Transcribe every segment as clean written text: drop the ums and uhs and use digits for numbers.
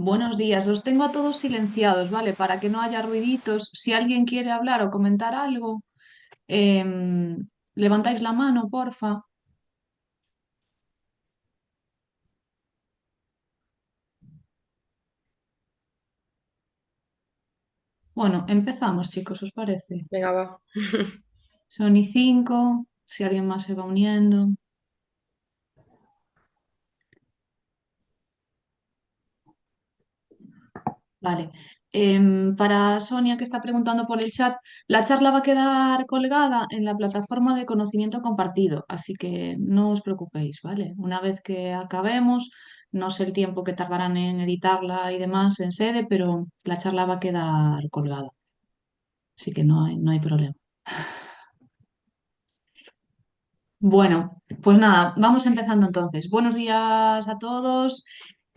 Buenos días, os tengo a todos silenciados, ¿vale? Para que no haya ruiditos. Si alguien quiere hablar o comentar algo, levantáis la mano, porfa. Bueno, empezamos, chicos, ¿os parece? Venga, va. Son y 5, si alguien más se va uniendo. Vale. Para Sonia, que está preguntando por el chat, la charla va a quedar colgada en la plataforma de conocimiento compartido, así que no os preocupéis, ¿vale? Una vez que acabemos, no sé el tiempo que tardarán en editarla y demás en sede, pero la charla va a quedar colgada, así que no hay problema. Bueno, pues nada, vamos empezando entonces. Buenos días a todos.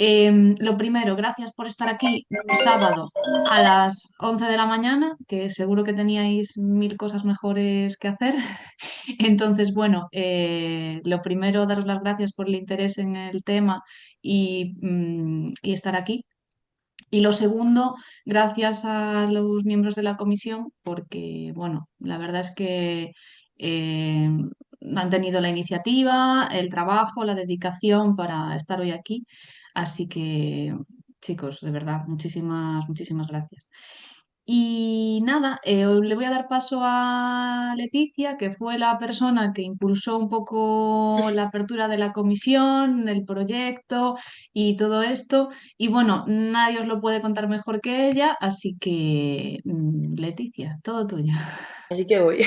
Lo primero, gracias por estar aquí un sábado a las 11 de la mañana, que seguro que teníais mil cosas mejores que hacer. Entonces, bueno, lo primero, daros las gracias por el interés en el tema y estar aquí. Y lo segundo, gracias a los miembros de la comisión, porque, bueno, la verdad es que eh, han tenido la iniciativa, el trabajo, la dedicación para estar hoy aquí. Así que, chicos, de verdad, muchísimas, muchísimas gracias. Y nada, le voy a dar paso a Leticia, que fue la persona que impulsó un poco la apertura de la comisión, el proyecto y todo esto. Y bueno, nadie os lo puede contar mejor que ella, así que Leticia, todo tuyo. Así que voy.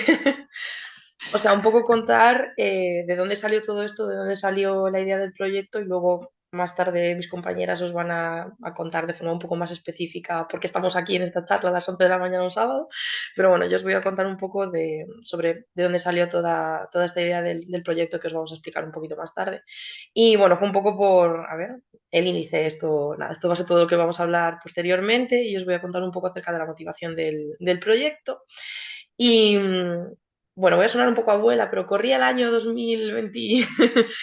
O sea, un poco contar de dónde salió todo esto, de dónde salió la idea del proyecto y luego más tarde mis compañeras os van a contar de forma un poco más específica por qué estamos aquí en esta charla a las 11 de la mañana un sábado. Pero bueno, yo os voy a contar un poco sobre de dónde salió toda esta idea del proyecto que os vamos a explicar un poquito más tarde. Y bueno, fue un poco por, a ver, el índice, esto, nada, esto va a ser todo lo que vamos a hablar posteriormente y os voy a contar un poco acerca de la motivación del proyecto. Y bueno, voy a sonar un poco abuela, pero corría el año 2020,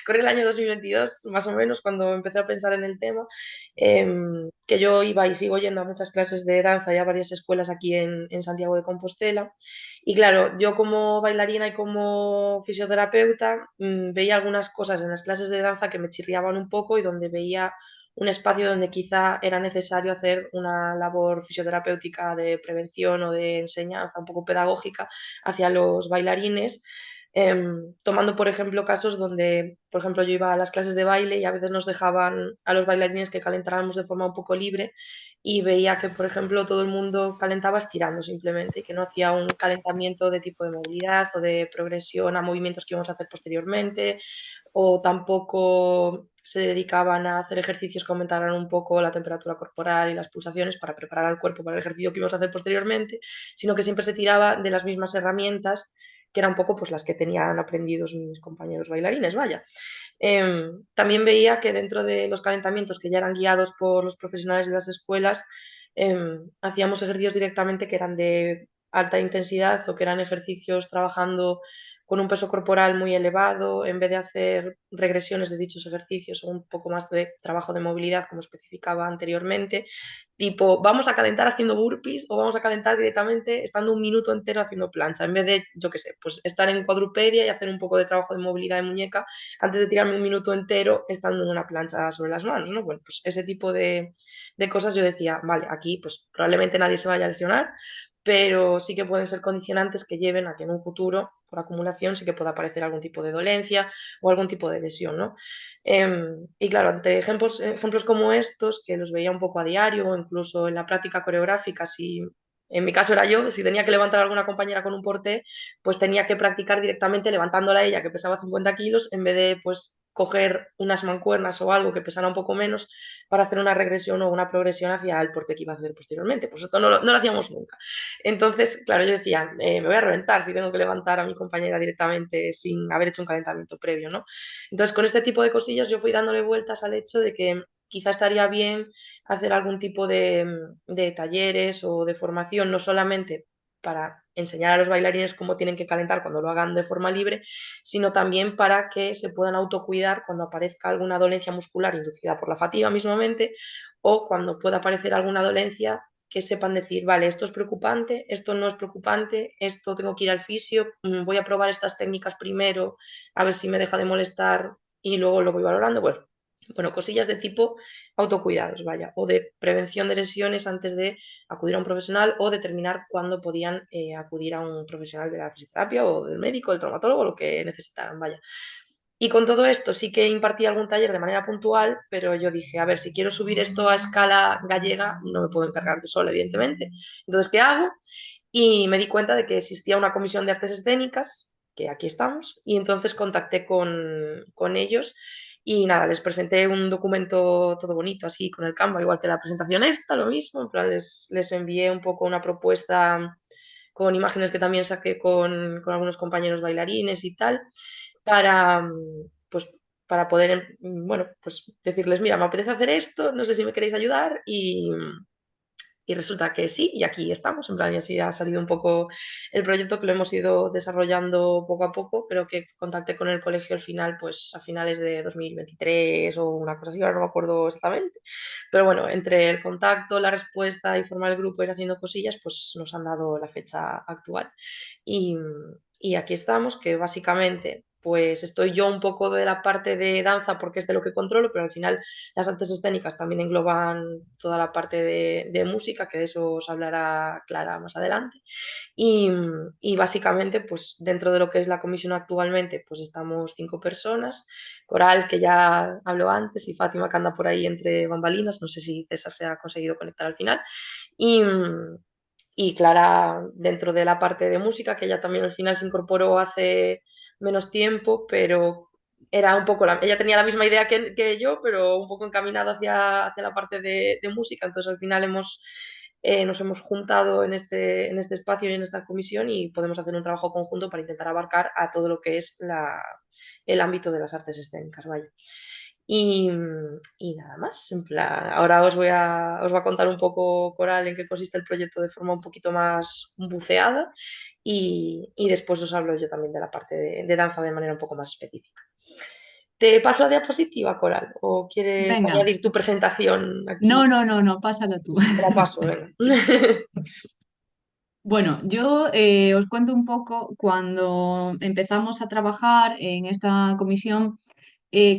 corría el año 2022, más o menos, cuando empecé a pensar en el tema, que yo iba y sigo yendo a muchas clases de danza y a varias escuelas aquí en Santiago de Compostela. Y claro, yo como bailarina y como fisioterapeuta veía algunas cosas en las clases de danza que me chirriaban un poco y donde veía un espacio donde quizá era necesario hacer una labor fisioterapéutica de prevención o de enseñanza un poco pedagógica hacia los bailarines, tomando, por ejemplo, casos donde, por ejemplo, yo iba a las clases de baile y a veces nos dejaban a los bailarines que calentáramos de forma un poco libre y veía que, por ejemplo, todo el mundo calentaba estirando simplemente y que no hacía un calentamiento de tipo de movilidad o de progresión a movimientos que íbamos a hacer posteriormente, o tampoco se dedicaban a hacer ejercicios que aumentaran un poco la temperatura corporal y las pulsaciones para preparar al cuerpo para el ejercicio que íbamos a hacer posteriormente, sino que siempre se tiraba de las mismas herramientas que eran un poco pues las que tenían aprendidos mis compañeros bailarines, vaya. También veía que dentro de los calentamientos que ya eran guiados por los profesionales de las escuelas, hacíamos ejercicios directamente que eran de alta intensidad o que eran ejercicios trabajando con un peso corporal muy elevado, en vez de hacer regresiones de dichos ejercicios o un poco más de trabajo de movilidad, como especificaba anteriormente, tipo, vamos a calentar haciendo burpees o vamos a calentar directamente estando un minuto entero haciendo plancha, en vez de, yo qué sé, pues estar en cuadrupedia y hacer un poco de trabajo de movilidad de muñeca antes de tirarme un minuto entero estando en una plancha sobre las manos, ¿no? Bueno, pues ese tipo de cosas yo decía, vale, aquí pues probablemente nadie se vaya a lesionar, pero sí que pueden ser condicionantes que lleven a que en un futuro, por acumulación, sí que pueda aparecer algún tipo de dolencia o algún tipo de lesión, ¿no? Y claro, ante ejemplos como estos, que los veía un poco a diario o incluso en la práctica coreográfica, si en mi caso era yo, si tenía que levantar a alguna compañera con un porté, pues tenía que practicar directamente levantándola a ella, que pesaba 50 kilos, en vez de pues coger unas mancuernas o algo que pesara un poco menos para hacer una regresión o una progresión hacia el porté que iba a hacer posteriormente. Pues esto no lo hacíamos nunca. Entonces, claro, yo decía, me voy a reventar si tengo que levantar a mi compañera directamente sin haber hecho un calentamiento previo, ¿no? Entonces, con este tipo de cosillas yo fui dándole vueltas al hecho de que quizá estaría bien hacer algún tipo de talleres o de formación, no solamente para enseñar a los bailarines cómo tienen que calentar cuando lo hagan de forma libre, sino también para que se puedan autocuidar cuando aparezca alguna dolencia muscular inducida por la fatiga mismamente, o cuando pueda aparecer alguna dolencia que sepan decir, vale, esto es preocupante, esto no es preocupante, esto tengo que ir al fisio, voy a probar estas técnicas primero, a ver si me deja de molestar y luego lo voy valorando. Bueno, cosillas de tipo autocuidados, vaya, o de prevención de lesiones antes de acudir a un profesional o determinar cuándo podían acudir a un profesional de la fisioterapia o del médico, del traumatólogo, lo que necesitaran, vaya. Y con todo esto sí que impartí algún taller de manera puntual, pero yo dije, a ver, si quiero subir esto a escala gallega, no me puedo encargar yo sola, evidentemente. Entonces, ¿qué hago? Y me di cuenta de que existía una comisión de artes escénicas, que aquí estamos, y entonces contacté con ellos y nada, les presenté un documento todo bonito, así con el Canva, igual que la presentación esta, lo mismo, en plan les envié un poco una propuesta con imágenes que también saqué con algunos compañeros bailarines y tal, para, pues, para poder, bueno, pues decirles, mira, me apetece hacer esto, no sé si me queréis ayudar y resulta que sí, y aquí estamos, en plan, y así ha salido un poco el proyecto que lo hemos ido desarrollando poco a poco, pero que contacté con el colegio al final, pues a finales de 2023 o una cosa así, ahora no me acuerdo exactamente. Pero bueno, entre el contacto, la respuesta y formar el grupo, ir haciendo cosillas, pues nos han dado la fecha actual. Y, y aquí estamos, que básicamente pues estoy yo un poco de la parte de danza porque es de lo que controlo, pero al final las artes escénicas también engloban toda la parte de música, que de eso os hablará Clara más adelante. Y, y, básicamente, pues dentro de lo que es la comisión actualmente, pues estamos 5 personas. Coral, que ya habló antes, y Fátima, que anda por ahí entre bambalinas. No sé si César se ha conseguido conectar al final. Y, y Clara dentro de la parte de música, que ella también al final se incorporó hace menos tiempo, pero era un poco ella tenía la misma idea que yo, pero un poco encaminada hacia la parte de música, entonces al final nos hemos juntado en este espacio y en esta comisión y podemos hacer un trabajo conjunto para intentar abarcar a todo lo que es el ámbito de las artes escénicas, vaya. Y, y nada más, en plan, ahora os va a contar un poco Coral en qué consiste el proyecto de forma un poquito más buceada y después os hablo yo también de la parte de danza de manera un poco más específica. ¿Te paso la diapositiva, Coral? ¿O quieres Venga, añadir tu presentación aquí? no, no, no, no, pásala tú. Te la paso, venga. Bueno, yo os cuento un poco cuando empezamos a trabajar en esta comisión.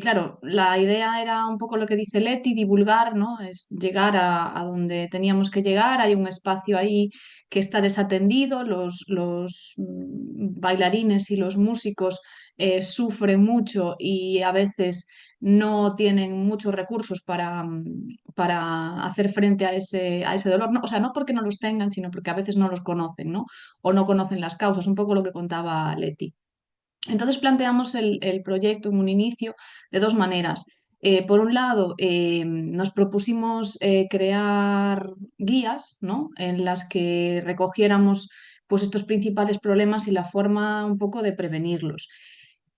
Claro, la idea era un poco lo que dice Leti, divulgar, ¿no? Es llegar a donde teníamos que llegar. Hay un espacio ahí que está desatendido, los bailarines y los músicos sufren mucho y a veces no tienen muchos recursos para hacer frente a ese dolor. No, o sea, no porque no los tengan, sino porque a veces no los conocen, ¿no? O no conocen las causas, un poco lo que contaba Leti. Entonces planteamos el proyecto en un inicio de dos maneras. Por un lado, nos propusimos crear guías, ¿no? En las que recogiéramos pues, estos principales problemas y la forma un poco de prevenirlos.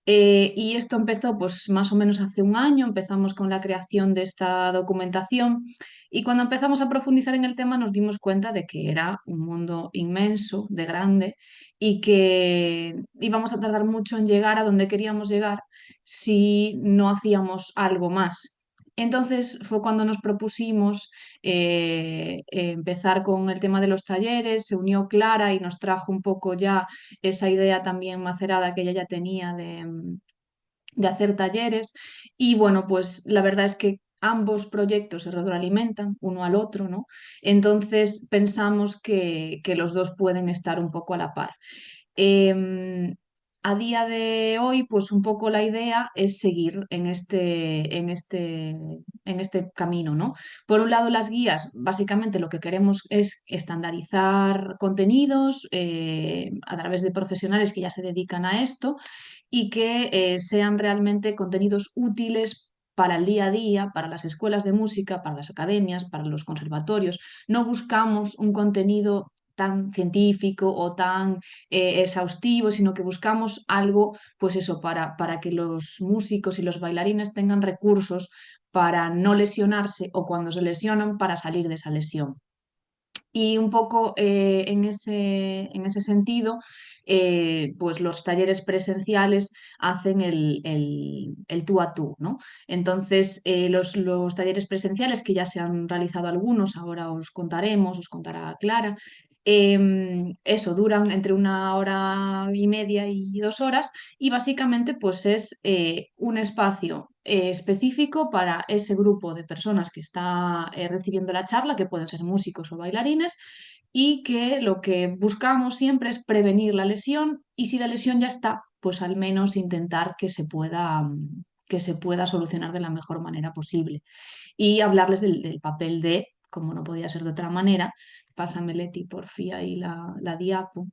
Y esto empezó pues más o menos hace un año, empezamos con la creación de esta documentación y cuando empezamos a profundizar en el tema nos dimos cuenta de que era un mundo inmenso, de grande y que íbamos a tardar mucho en llegar a donde queríamos llegar si no hacíamos algo más. Entonces fue cuando nos propusimos empezar con el tema de los talleres, se unió Clara y nos trajo un poco ya esa idea también macerada que ella ya tenía de hacer talleres. Y bueno, pues la verdad es que ambos proyectos se retroalimentan uno al otro, ¿no? Entonces pensamos que los dos pueden estar un poco a la par. Em, a día de hoy, pues un poco la idea es seguir en este camino, ¿no? Por un lado, las guías, básicamente lo que queremos es estandarizar contenidos a través de profesionales que ya se dedican a esto y que sean realmente contenidos útiles para el día a día, para las escuelas de música, para las academias, para los conservatorios. No buscamos un contenido tan científico o tan exhaustivo, sino que buscamos algo, pues eso, para que los músicos y los bailarines tengan recursos para no lesionarse o cuando se lesionan para salir de esa lesión. Y un poco en ese sentido, pues los talleres presenciales hacen el tú a tú, ¿no? Entonces, los talleres presenciales, que ya se han realizado algunos, ahora os contaremos, os contará Clara, eso, duran entre 1 hora y media y 2 horas y básicamente pues es un espacio específico para ese grupo de personas que está recibiendo la charla, que pueden ser músicos o bailarines, y que lo que buscamos siempre es prevenir la lesión y si la lesión ya está, pues al menos intentar que se pueda solucionar de la mejor manera posible y hablarles del papel de, como no podía ser de otra manera, pásame Leti, porfía, ahí la diapo,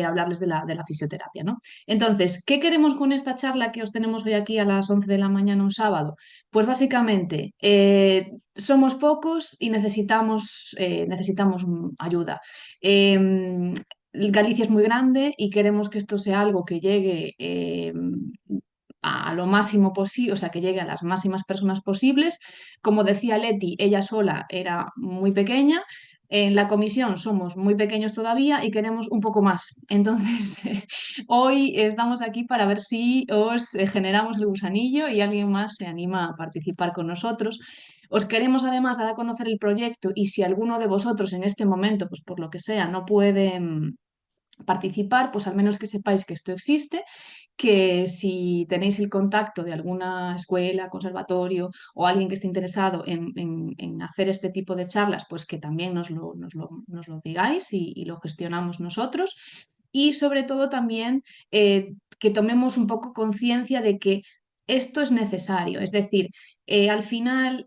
hablarles de la fisioterapia, ¿no? Entonces, ¿qué queremos con esta charla que os tenemos hoy aquí a las 11 de la mañana un sábado? Pues básicamente, somos pocos y necesitamos ayuda. Galicia es muy grande y queremos que esto sea algo que llegue a lo máximo posible, o sea, que llegue a las máximas personas posibles. Como decía Leti, ella sola era muy pequeña. En la comisión somos muy pequeños todavía y queremos un poco más. Entonces, hoy estamos aquí para ver si os generamos el gusanillo y alguien más se anima a participar con nosotros. Os queremos además dar a conocer el proyecto y si alguno de vosotros en este momento, pues por lo que sea, no puede participar, pues al menos que sepáis que esto existe, que si tenéis el contacto de alguna escuela, conservatorio o alguien que esté interesado en hacer este tipo de charlas, pues que también nos lo digáis y lo gestionamos nosotros. Y sobre todo también que tomemos un poco conciencia de que esto es necesario, es decir, al final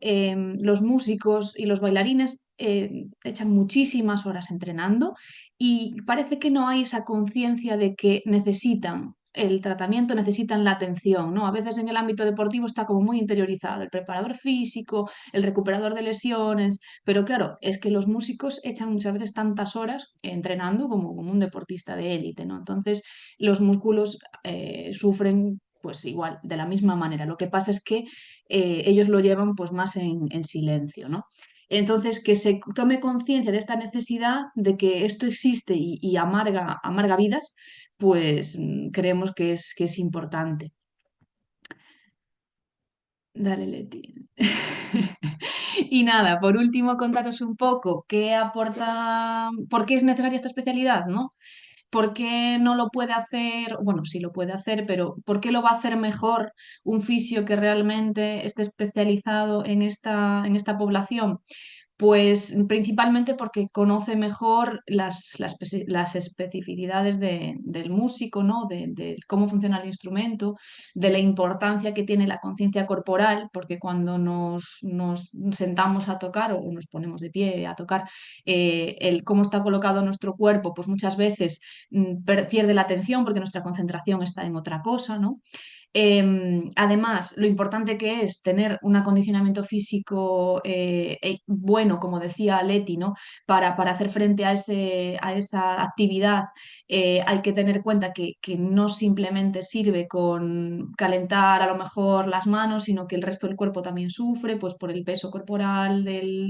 los músicos y los bailarines echan muchísimas horas entrenando y parece que no hay esa conciencia de que necesitan el tratamiento, necesitan la atención, ¿no? A veces en el ámbito deportivo está como muy interiorizado el preparador físico, el recuperador de lesiones, pero claro, es que los músicos echan muchas veces tantas horas entrenando como un deportista de élite, ¿no? Entonces los músculos sufren pues igual, de la misma manera. Lo que pasa es que ellos lo llevan pues más en silencio, ¿no? Entonces, que se tome conciencia de esta necesidad de que esto existe y amarga vidas, pues creemos que es importante. Dale, Leti. Y nada, por último, contaros un poco qué aporta, por qué es necesaria esta especialidad, ¿no? ¿Por qué no lo puede hacer? Bueno, sí lo puede hacer, pero ¿por qué lo va a hacer mejor un fisio que realmente esté especializado en esta población? Pues principalmente porque conoce mejor las especificidades del músico, ¿no? De cómo funciona el instrumento, de la importancia que tiene la conciencia corporal, porque cuando nos sentamos a tocar o nos ponemos de pie a tocar, el cómo está colocado nuestro cuerpo, pues muchas veces pierde la atención porque nuestra concentración está en otra cosa, ¿no? Además, lo importante que es tener un acondicionamiento físico bueno, como decía Leti, ¿no? Para hacer frente a esa actividad, hay que tener en cuenta que no simplemente sirve con calentar a lo mejor las manos, sino que el resto del cuerpo también sufre, pues por el peso corporal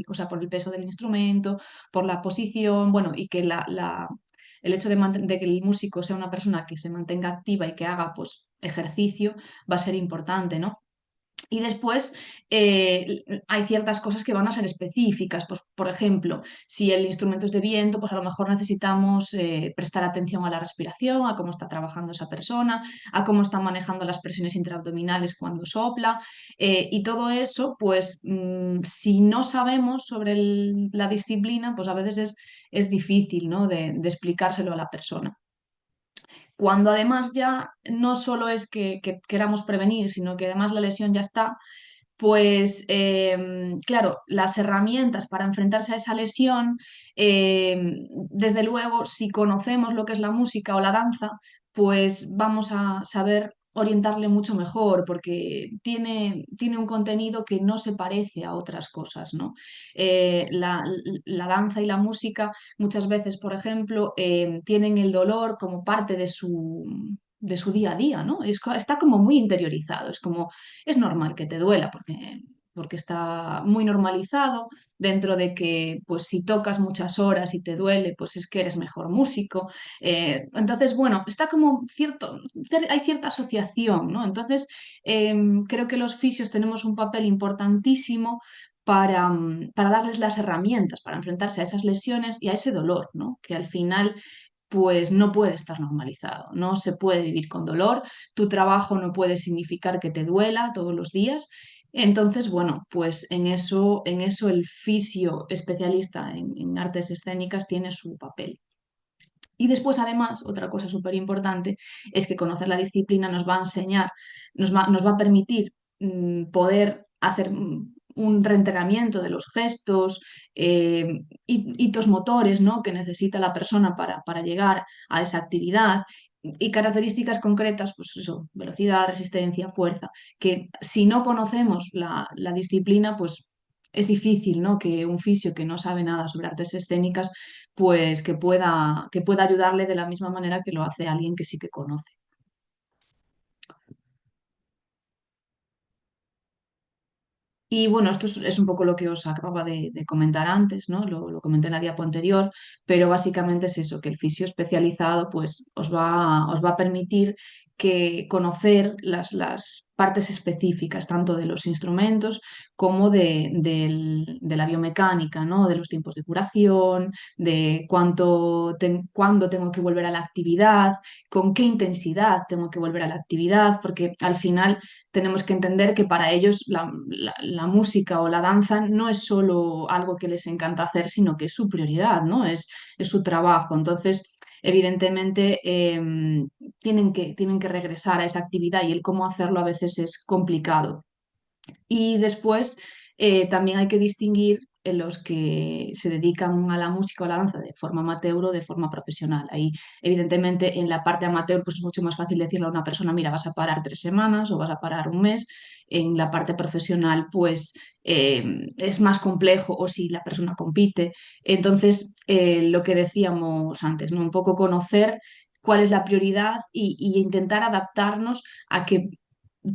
o sea, por el peso del instrumento, por la posición, bueno, y que el hecho de que el músico sea una persona que se mantenga activa y que haga pues ejercicio va a ser importante, ¿no? Y después hay ciertas cosas que van a ser específicas. Pues, por ejemplo, si el instrumento es de viento, pues a lo mejor necesitamos prestar atención a la respiración, a cómo está trabajando esa persona, a cómo está manejando las presiones intraabdominales cuando sopla. Y todo eso, pues si no sabemos sobre la disciplina, pues a veces es difícil, ¿no? de explicárselo a la persona. Cuando además ya no solo es que queramos prevenir, sino que además la lesión ya está, pues claro, las herramientas para enfrentarse a esa lesión, desde luego, si conocemos lo que es la música o la danza, pues vamos a saber orientarle mucho mejor porque tiene un contenido que no se parece a otras cosas, ¿no? La danza y la música muchas veces, por ejemplo, tienen el dolor como parte de su día a día, ¿no? Está como muy interiorizado, es como es normal que te duela porque porque está muy normalizado, dentro de que pues si tocas muchas horas y te duele, pues es que eres mejor músico. Entonces, bueno, está como hay cierta asociación, ¿no? Entonces, creo que los fisios tenemos un papel importantísimo para darles las herramientas para enfrentarse a esas lesiones y a ese dolor, ¿no? Que al final pues no puede estar normalizado, no se puede vivir con dolor, tu trabajo no puede significar que te duela todos los días. Entonces, bueno, pues en eso el fisio especialista en artes escénicas tiene su papel. Y después, además, otra cosa súper importante es que conocer la disciplina nos va a enseñar, nos va a permitir poder hacer un reentrenamiento de los gestos, hitos motores, ¿no? Que necesita la persona para llegar a esa actividad. Y características concretas, pues eso, velocidad, resistencia, fuerza, que si no conocemos la disciplina, pues es difícil, ¿no? Que un fisio que no sabe nada sobre artes escénicas pues que pueda ayudarle de la misma manera que lo hace alguien que sí que conoce. Y bueno, esto es un poco lo que os acababa de comentar antes, ¿no? Lo comenté en la diapo anterior, pero básicamente es eso, que el fisio especializado pues os va a permitir que conocer las partes específicas, tanto de los instrumentos como de la biomecánica, ¿no? De los tiempos de curación, de cuándo tengo que volver a la actividad, con qué intensidad tengo que volver a la actividad, porque al final tenemos que entender que para ellos la música o la danza no es solo algo que les encanta hacer, sino que es su prioridad, ¿no? Es su trabajo. Entonces, evidentemente, tienen que regresar a esa actividad y el cómo hacerlo a veces es complicado. Y después también hay que distinguir en los que se dedican a la música o a la danza de forma amateur o de forma profesional. Ahí, evidentemente, en la parte amateur pues es mucho más fácil decirle a una persona, mira, vas a parar 3 semanas o vas a parar un mes. En la parte profesional, pues es más complejo o si la persona compite. Entonces, lo que decíamos antes, ¿no? Un poco conocer cuál es la prioridad y intentar adaptarnos a que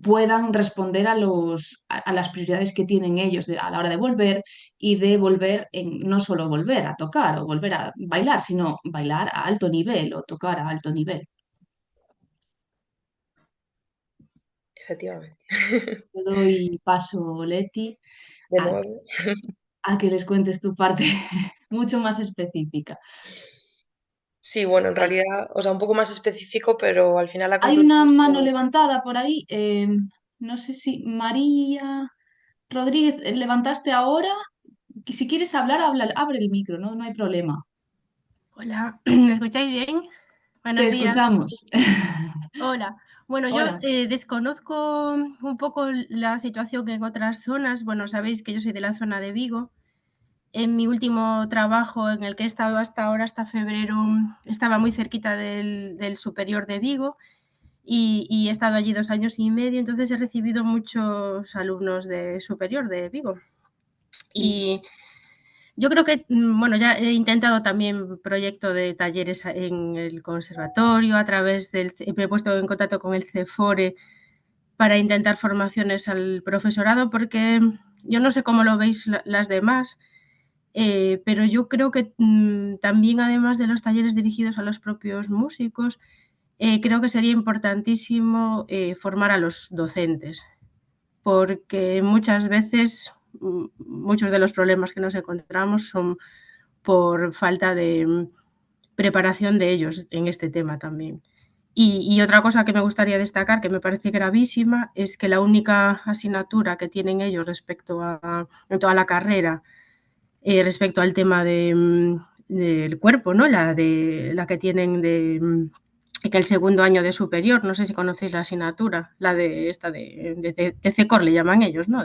puedan responder a las prioridades que tienen ellos a la hora de volver y de volver no solo volver a tocar o volver a bailar, sino bailar a alto nivel o tocar a alto nivel. Efectivamente. Te doy paso, Leti, De a, nuevo. a que les cuentes tu parte mucho más específica. Sí, bueno, en realidad, o sea, un poco más específico, pero al final la Hay conclusión una es mano que levantada por ahí, no sé si María Rodríguez, levantaste ahora. Si quieres hablar, abre el micro, ¿no? No hay problema. Hola, ¿me escucháis bien? Te Buenos días. escuchamos. Hola. Bueno, yo Hola. desconozco un poco la situación en otras zonas. Bueno, sabéis que yo soy de la zona de Vigo. En mi último trabajo en el que he estado hasta ahora, hasta febrero, estaba muy cerquita del Superior de Vigo y he estado allí 2 años y medio, entonces he recibido muchos alumnos de Superior de Vigo. sí, Y yo creo que, bueno, ya he intentado también proyecto de talleres en el conservatorio, a través me he puesto en contacto con el CEFORE para intentar formaciones al profesorado, porque yo no sé cómo lo veis las demás, pero yo creo que también, además de los talleres dirigidos a los propios músicos, creo que sería importantísimo formar a los docentes, porque muchas veces muchos de los problemas que nos encontramos son por falta de preparación de ellos en este tema también. Y otra cosa que me gustaría destacar, que me parece gravísima, es que la única asignatura que tienen ellos en toda la carrera, respecto al tema del cuerpo, ¿no? La que tienen que el segundo año de superior, no sé si conocéis la asignatura, la de esta de TC Core le llaman ellos, ¿no?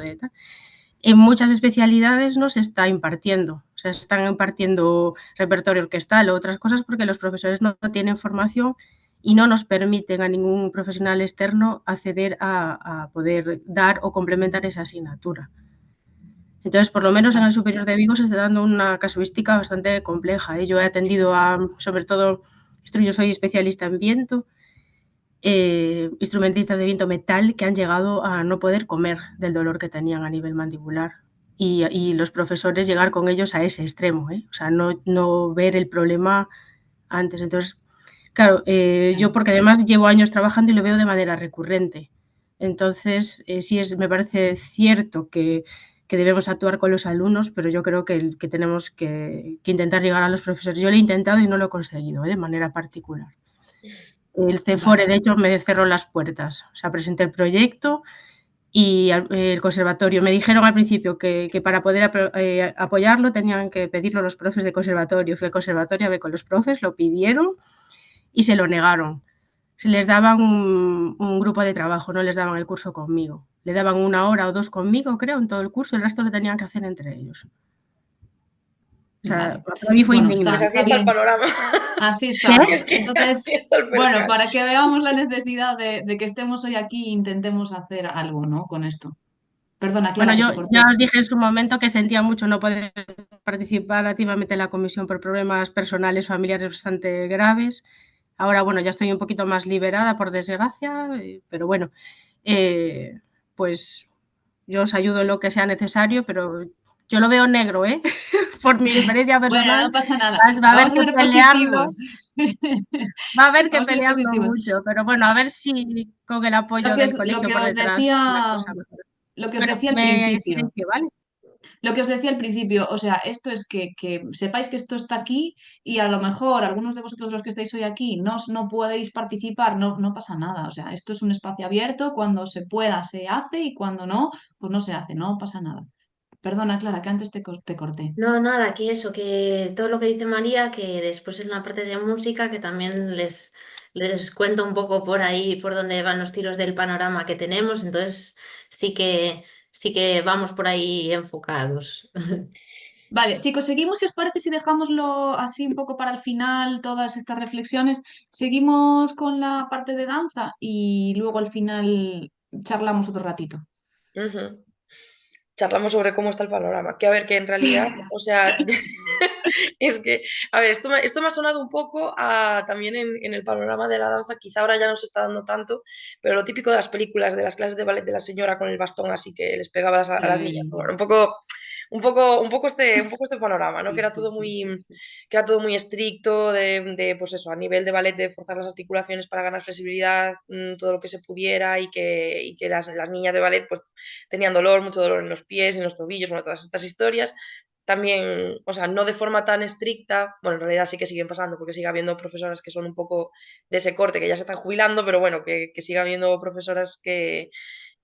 En muchas especialidades no se está impartiendo, o sea, se están impartiendo repertorio orquestal o otras cosas porque los profesores no tienen formación y no nos permiten a ningún profesional externo acceder a poder dar o complementar esa asignatura. Entonces, por lo menos en el Superior de Vigo se está dando una casuística bastante compleja. Yo he atendido sobre todo, yo soy especialista en viento, instrumentistas de viento metal que han llegado a no poder comer del dolor que tenían a nivel mandibular. Y los profesores llegar con ellos a ese extremo, ¿eh? O sea, no ver el problema antes. Entonces, claro, yo porque además llevo años trabajando y lo veo de manera recurrente. Entonces, sí me parece cierto que debemos actuar con los alumnos, pero yo creo que tenemos que intentar llegar a los profesores. Yo lo he intentado y no lo he conseguido, de manera particular. El CEFORE, de hecho, me cerró las puertas. O sea, presenté el proyecto y el conservatorio. Me dijeron al principio que para poder apoyarlo tenían que pedirlo los profes de conservatorio. Fui al conservatorio a ver con los profes, lo pidieron y se lo negaron. Se les daban un grupo de trabajo, no les daban el curso conmigo. Le daban 1 hora o 2 conmigo, creo, en todo el curso, el resto lo tenían que hacer entre ellos. O sea, Vale. para mí fue Bueno, Pues indignante. así está está el bien. panorama. Así ¿Qué? estamos. Es que Entonces, así está el bueno, percal. para que veamos la necesidad de que estemos hoy aquí e intentemos hacer algo, ¿no? Con esto. Perdona, Bueno, Clara, que yo te ya corté. os dije en su momento que sentía mucho no poder participar activamente en la comisión por problemas personales, familiares bastante graves. Ahora, bueno, ya estoy un poquito más liberada, por desgracia, pero bueno, eh, pues yo os ayudo en lo que sea necesario, pero yo lo veo negro, ¿eh? Por mi experiencia Bueno, personal, no pasa nada. va a haber Vamos a que ser pelearlo, positivos. va a haber que Vamos a ser pelearlo positivos. mucho, pero bueno, a ver si con el Lo apoyo que del os, lo colegio que por os detrás la decía, cosa mejora. lo que os Bueno, decía al me principio. silencio, ¿vale? Lo que os decía al principio, o sea, esto es que sepáis que esto está aquí y a lo mejor algunos de vosotros los que estáis hoy aquí no podéis participar, no pasa nada. O sea, esto es un espacio abierto, cuando se pueda se hace y cuando no, pues no se hace, no pasa nada. Perdona, Clara, que antes te corté. No, nada, que eso, que todo lo que dice María, que después en la parte de música, que también les cuento un poco por ahí, por dónde van los tiros del panorama que tenemos, entonces sí que vamos por ahí enfocados. Vale, chicos, seguimos si os parece si dejámoslo así un poco para el final, todas estas reflexiones. Seguimos con la parte de danza y luego al final charlamos otro ratito. Ujú. Charlamos sobre cómo está el panorama. Que a ver, que en realidad, o sea, es que, a ver, esto me ha sonado un poco también en el panorama de la danza, quizá ahora ya no se está dando tanto, pero lo típico de las películas, de las clases de ballet de la señora con el bastón así que les pegaba a las niñas. Bueno, un poco este panorama, ¿no? Sí, Que era sí, todo sí, muy, sí, sí. que era todo muy estricto, pues eso, a nivel de ballet, de forzar las articulaciones para ganar flexibilidad, todo lo que se pudiera y que las niñas de ballet pues tenían dolor, mucho dolor en los pies, en los tobillos, bueno, todas estas historias. También, o sea, no de forma tan estricta, bueno, en realidad sí que siguen pasando, porque sigue habiendo profesoras que son un poco de ese corte, que ya se están jubilando, pero bueno, que sigue habiendo profesoras que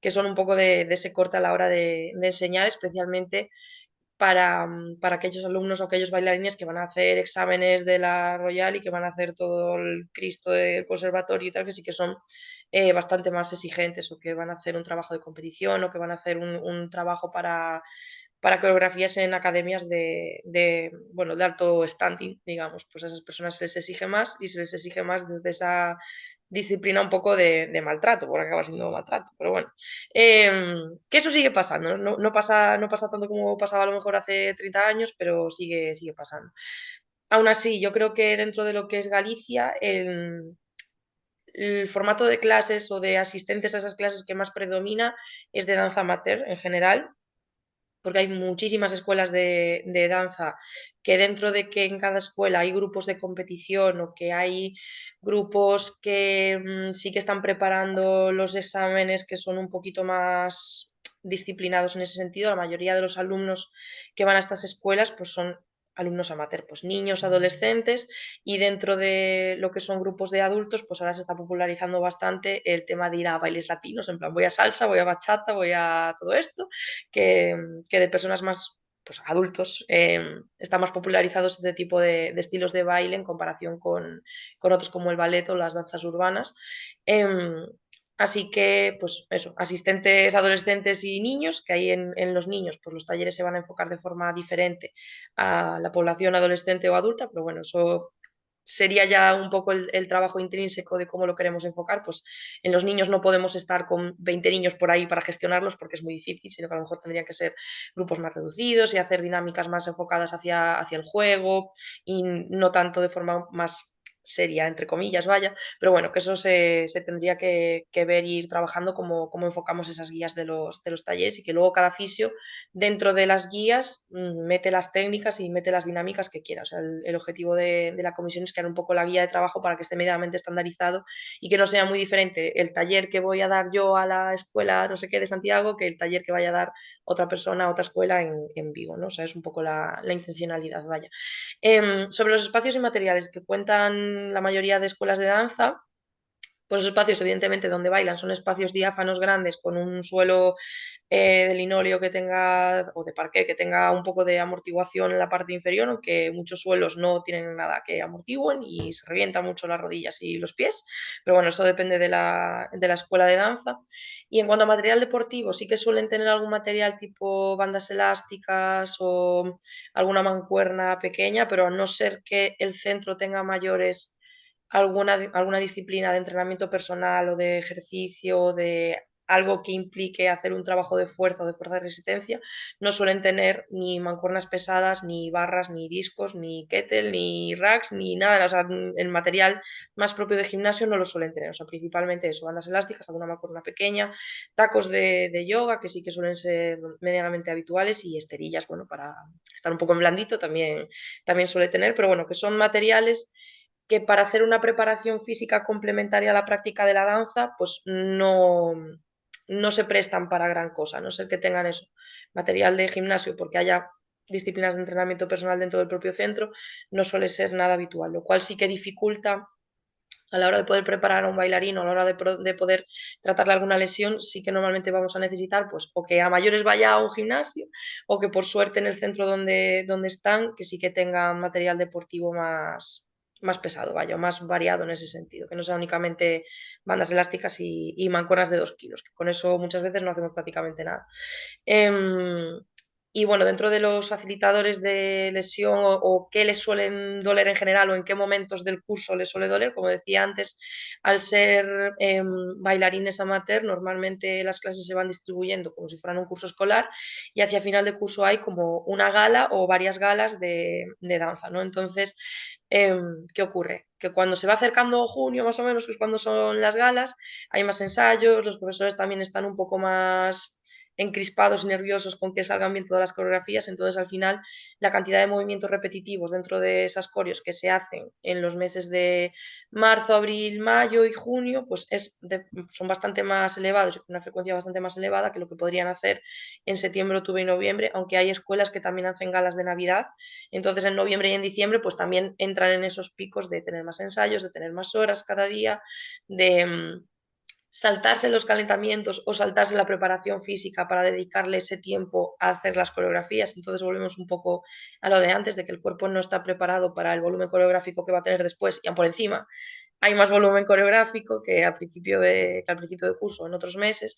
son un poco de ese corte a la hora de enseñar, especialmente para aquellos alumnos o aquellos bailarines que van a hacer exámenes de la Royal y que van a hacer todo el Cristo del conservatorio y tal, que sí que son bastante más exigentes o que van a hacer un trabajo de competición o que van a hacer un trabajo para coreografías en academias bueno, de alto standing, digamos. Pues a esas personas se les exige más y se les exige más desde esa disciplina un poco de maltrato, porque acaba siendo maltrato, pero bueno. Que eso sigue pasando, no pasa tanto como pasaba a lo mejor hace 30 años, pero sigue pasando. Aún así, yo creo que dentro de lo que es Galicia, el formato de clases o de asistentes a esas clases que más predomina es de danza amateur en general, porque hay muchísimas escuelas de danza que dentro de que en cada escuela hay grupos de competición o que hay grupos que sí que están preparando los exámenes que son un poquito más disciplinados en ese sentido, la mayoría de los alumnos que van a estas escuelas pues son alumnos amateur, pues niños, adolescentes y dentro de lo que son grupos de adultos pues ahora se está popularizando bastante el tema de ir a bailes latinos, en plan voy a salsa, voy a bachata, voy a todo esto que, que de personas más pues, adultos está más popularizado este tipo de estilos de baile en comparación con otros como el ballet o las danzas urbanas. Em, Así que, pues eso, asistentes adolescentes y niños, que ahí en los niños, pues los talleres se van a enfocar de forma diferente a la población adolescente o adulta, pero bueno, eso sería ya un poco el trabajo intrínseco de cómo lo queremos enfocar, pues en los niños no podemos estar con 20 niños por ahí para gestionarlos porque es muy difícil, sino que a lo mejor tendrían que ser grupos más reducidos y hacer dinámicas más enfocadas hacia el juego y no tanto de forma más seria, entre comillas, vaya, pero bueno, que eso se tendría que ver e ir trabajando cómo enfocamos esas guías de los talleres y que luego cada fisio dentro de las guías mete las técnicas y mete las dinámicas que quiera. O sea, el objetivo de la comisión es crear un poco la guía de trabajo para que esté medianamente estandarizado y que no sea muy diferente el taller que voy a dar yo a la escuela no sé qué de Santiago que el taller que vaya a dar otra persona a otra escuela en Vigo, ¿no? O sea, es un poco la intencionalidad, vaya. Sobre los espacios y materiales que cuentan la mayoría de escuelas de danza, pues los espacios, evidentemente, donde bailan son espacios diáfanos grandes con un suelo de linóleo que tenga, o de parqué, que tenga un poco de amortiguación en la parte inferior, aunque muchos suelos no tienen nada que amortiguen y se revientan mucho las rodillas y los pies, pero bueno, eso depende de la escuela de danza. Y en cuanto a material deportivo, sí que suelen tener algún material tipo bandas elásticas o alguna mancuerna pequeña, pero a no ser que el centro tenga mayores alguna disciplina de entrenamiento personal o de ejercicio o de algo que implique hacer un trabajo de fuerza o de fuerza de resistencia, no suelen tener ni mancuernas pesadas, ni barras, ni discos, ni kettle, ni racks, ni nada. O sea, el material más propio de gimnasio no lo suelen tener. O sea, principalmente eso, bandas elásticas, alguna mancuerna pequeña, tacos de yoga, que sí que suelen ser medianamente habituales, y esterillas, bueno, para estar un poco en blandito también suele tener, pero bueno, que son materiales que para hacer una preparación física complementaria a la práctica de la danza, pues no se prestan para gran cosa, a no ser que tengan eso, material de gimnasio, porque haya disciplinas de entrenamiento personal dentro del propio centro, no suele ser nada habitual, lo cual sí que dificulta a la hora de poder preparar a un bailarín o a la hora de poder tratarle alguna lesión, sí que normalmente vamos a necesitar, pues, o que a mayores vaya a un gimnasio, o que por suerte en el centro donde están, que sí que tengan material deportivo más pesado, vaya, más variado en ese sentido, que no sea únicamente bandas elásticas y mancuernas de 2 kilos, que con eso muchas veces no hacemos prácticamente nada. Y bueno, dentro de los facilitadores de lesión o qué les suelen doler en general o en qué momentos del curso les suele doler, como decía antes, al ser bailarines amateur, normalmente las clases se van distribuyendo como si fueran un curso escolar y hacia final de curso hay como una gala o varias galas de danza, ¿no? Entonces, ¿qué ocurre? Que cuando se va acercando junio más o menos, que es cuando son las galas, hay más ensayos, los profesores también están un poco más encrispados y nerviosos con que salgan bien todas las coreografías, entonces al final la cantidad de movimientos repetitivos dentro de esas coreos que se hacen en los meses de marzo, abril, mayo y junio, pues son bastante más elevados y con una frecuencia bastante más elevada que lo que podrían hacer en septiembre, octubre y noviembre, aunque hay escuelas que también hacen galas de Navidad, entonces en noviembre y en diciembre pues también entran en esos picos de tener más ensayos, de tener más horas cada día, de saltarse los calentamientos o saltarse la preparación física para dedicarle ese tiempo a hacer las coreografías. Entonces volvemos un poco a lo de antes, de que el cuerpo no está preparado para el volumen coreográfico que va a tener después y aún por encima hay más volumen coreográfico que al principio de curso en otros meses.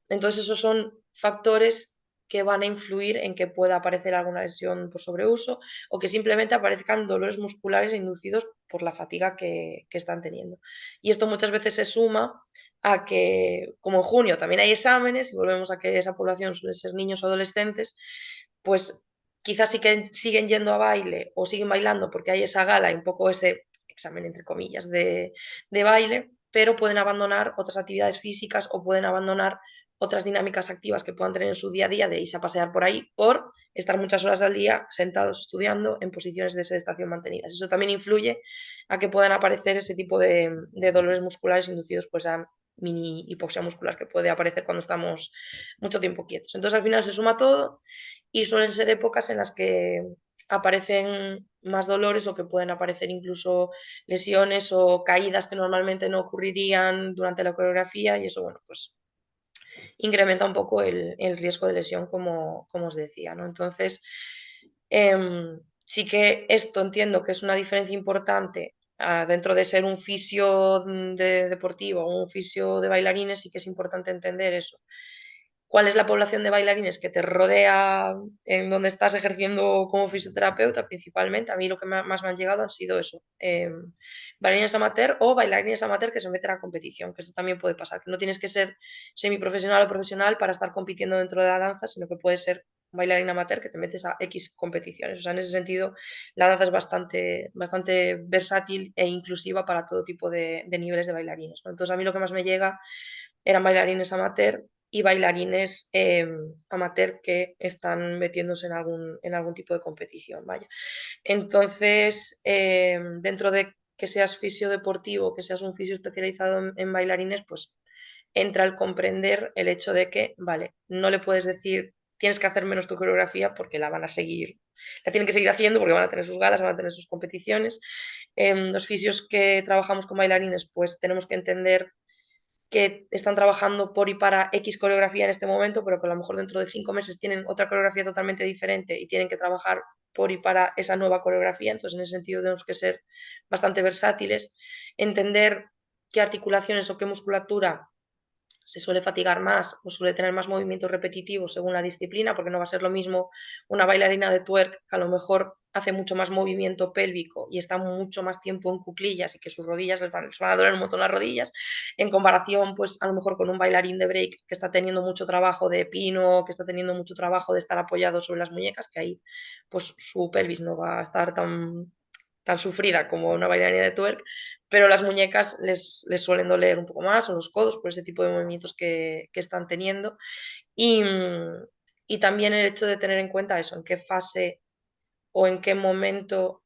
Entonces esos son factores que van a influir en que pueda aparecer alguna lesión por sobreuso o que simplemente aparezcan dolores musculares inducidos por la fatiga que están teniendo. Y esto muchas veces se suma a que, como en junio también hay exámenes, y volvemos a que esa población suele ser niños o adolescentes, pues quizás sí que siguen yendo a baile o siguen bailando porque hay esa gala y un poco ese examen, entre comillas, de baile, pero pueden abandonar otras actividades físicas o pueden abandonar otras dinámicas activas que puedan tener en su día a día de irse a pasear por ahí por estar muchas horas al día sentados estudiando en posiciones de sedestación mantenidas. Eso también influye a que puedan aparecer ese tipo de dolores musculares inducidos pues a mini hipoxia muscular que puede aparecer cuando estamos mucho tiempo quietos. Entonces al final se suma todo y suelen ser épocas en las que aparecen más dolores o que pueden aparecer incluso lesiones o caídas que normalmente no ocurrirían durante la coreografía y eso, bueno, pues incrementa un poco el riesgo de lesión, como os decía, ¿no? Entonces, sí que esto entiendo que es una diferencia importante dentro de ser un fisio deportivo o un fisio de bailarines, sí que es importante entender eso. ¿Cuál es la población de bailarines que te rodea en donde estás ejerciendo como fisioterapeuta principalmente? A mí lo que más me han llegado han sido eso, bailarines amateur o bailarines amateur que se meten a competición, que eso también puede pasar, que no tienes que ser semiprofesional o profesional para estar compitiendo dentro de la danza, sino que puedes ser bailarín amateur que te metes a X competiciones. O sea, en ese sentido, la danza es bastante versátil e inclusiva para todo tipo de niveles de bailarines, ¿no? Entonces, a mí lo que más me llega eran bailarines amateur y bailarines amateur que están metiéndose en algún tipo de competición, vaya. Entonces, dentro de que seas fisiodeportivo, que seas un fisio especializado en bailarines, pues entra el comprender el hecho de que, vale, no le puedes decir tienes que hacer menos tu coreografía porque la van a seguir, la tienen que seguir haciendo porque van a tener sus galas, van a tener sus competiciones. Los fisios que trabajamos con bailarines, pues tenemos que entender que están trabajando por y para X coreografía en este momento, pero que a lo mejor dentro de 5 meses tienen otra coreografía totalmente diferente y tienen que trabajar por y para esa nueva coreografía. Entonces, en ese sentido, tenemos que ser bastante versátiles, entender qué articulaciones o qué musculatura se suele fatigar más o suele tener más movimientos repetitivos según la disciplina, porque no va a ser lo mismo una bailarina de twerk que a lo mejor hace mucho más movimiento pélvico y está mucho más tiempo en cuclillas y que sus rodillas les van a doler un montón las rodillas, en comparación pues a lo mejor con un bailarín de break que está teniendo mucho trabajo de pino, que está teniendo mucho trabajo de estar apoyado sobre las muñecas, que ahí pues su pelvis no va a estar tan sufrida como una bailarina de twerk, pero las muñecas les suelen doler un poco más, o los codos, por ese tipo de movimientos que están teniendo. Y también el hecho de tener en cuenta eso, en qué fase o en qué momento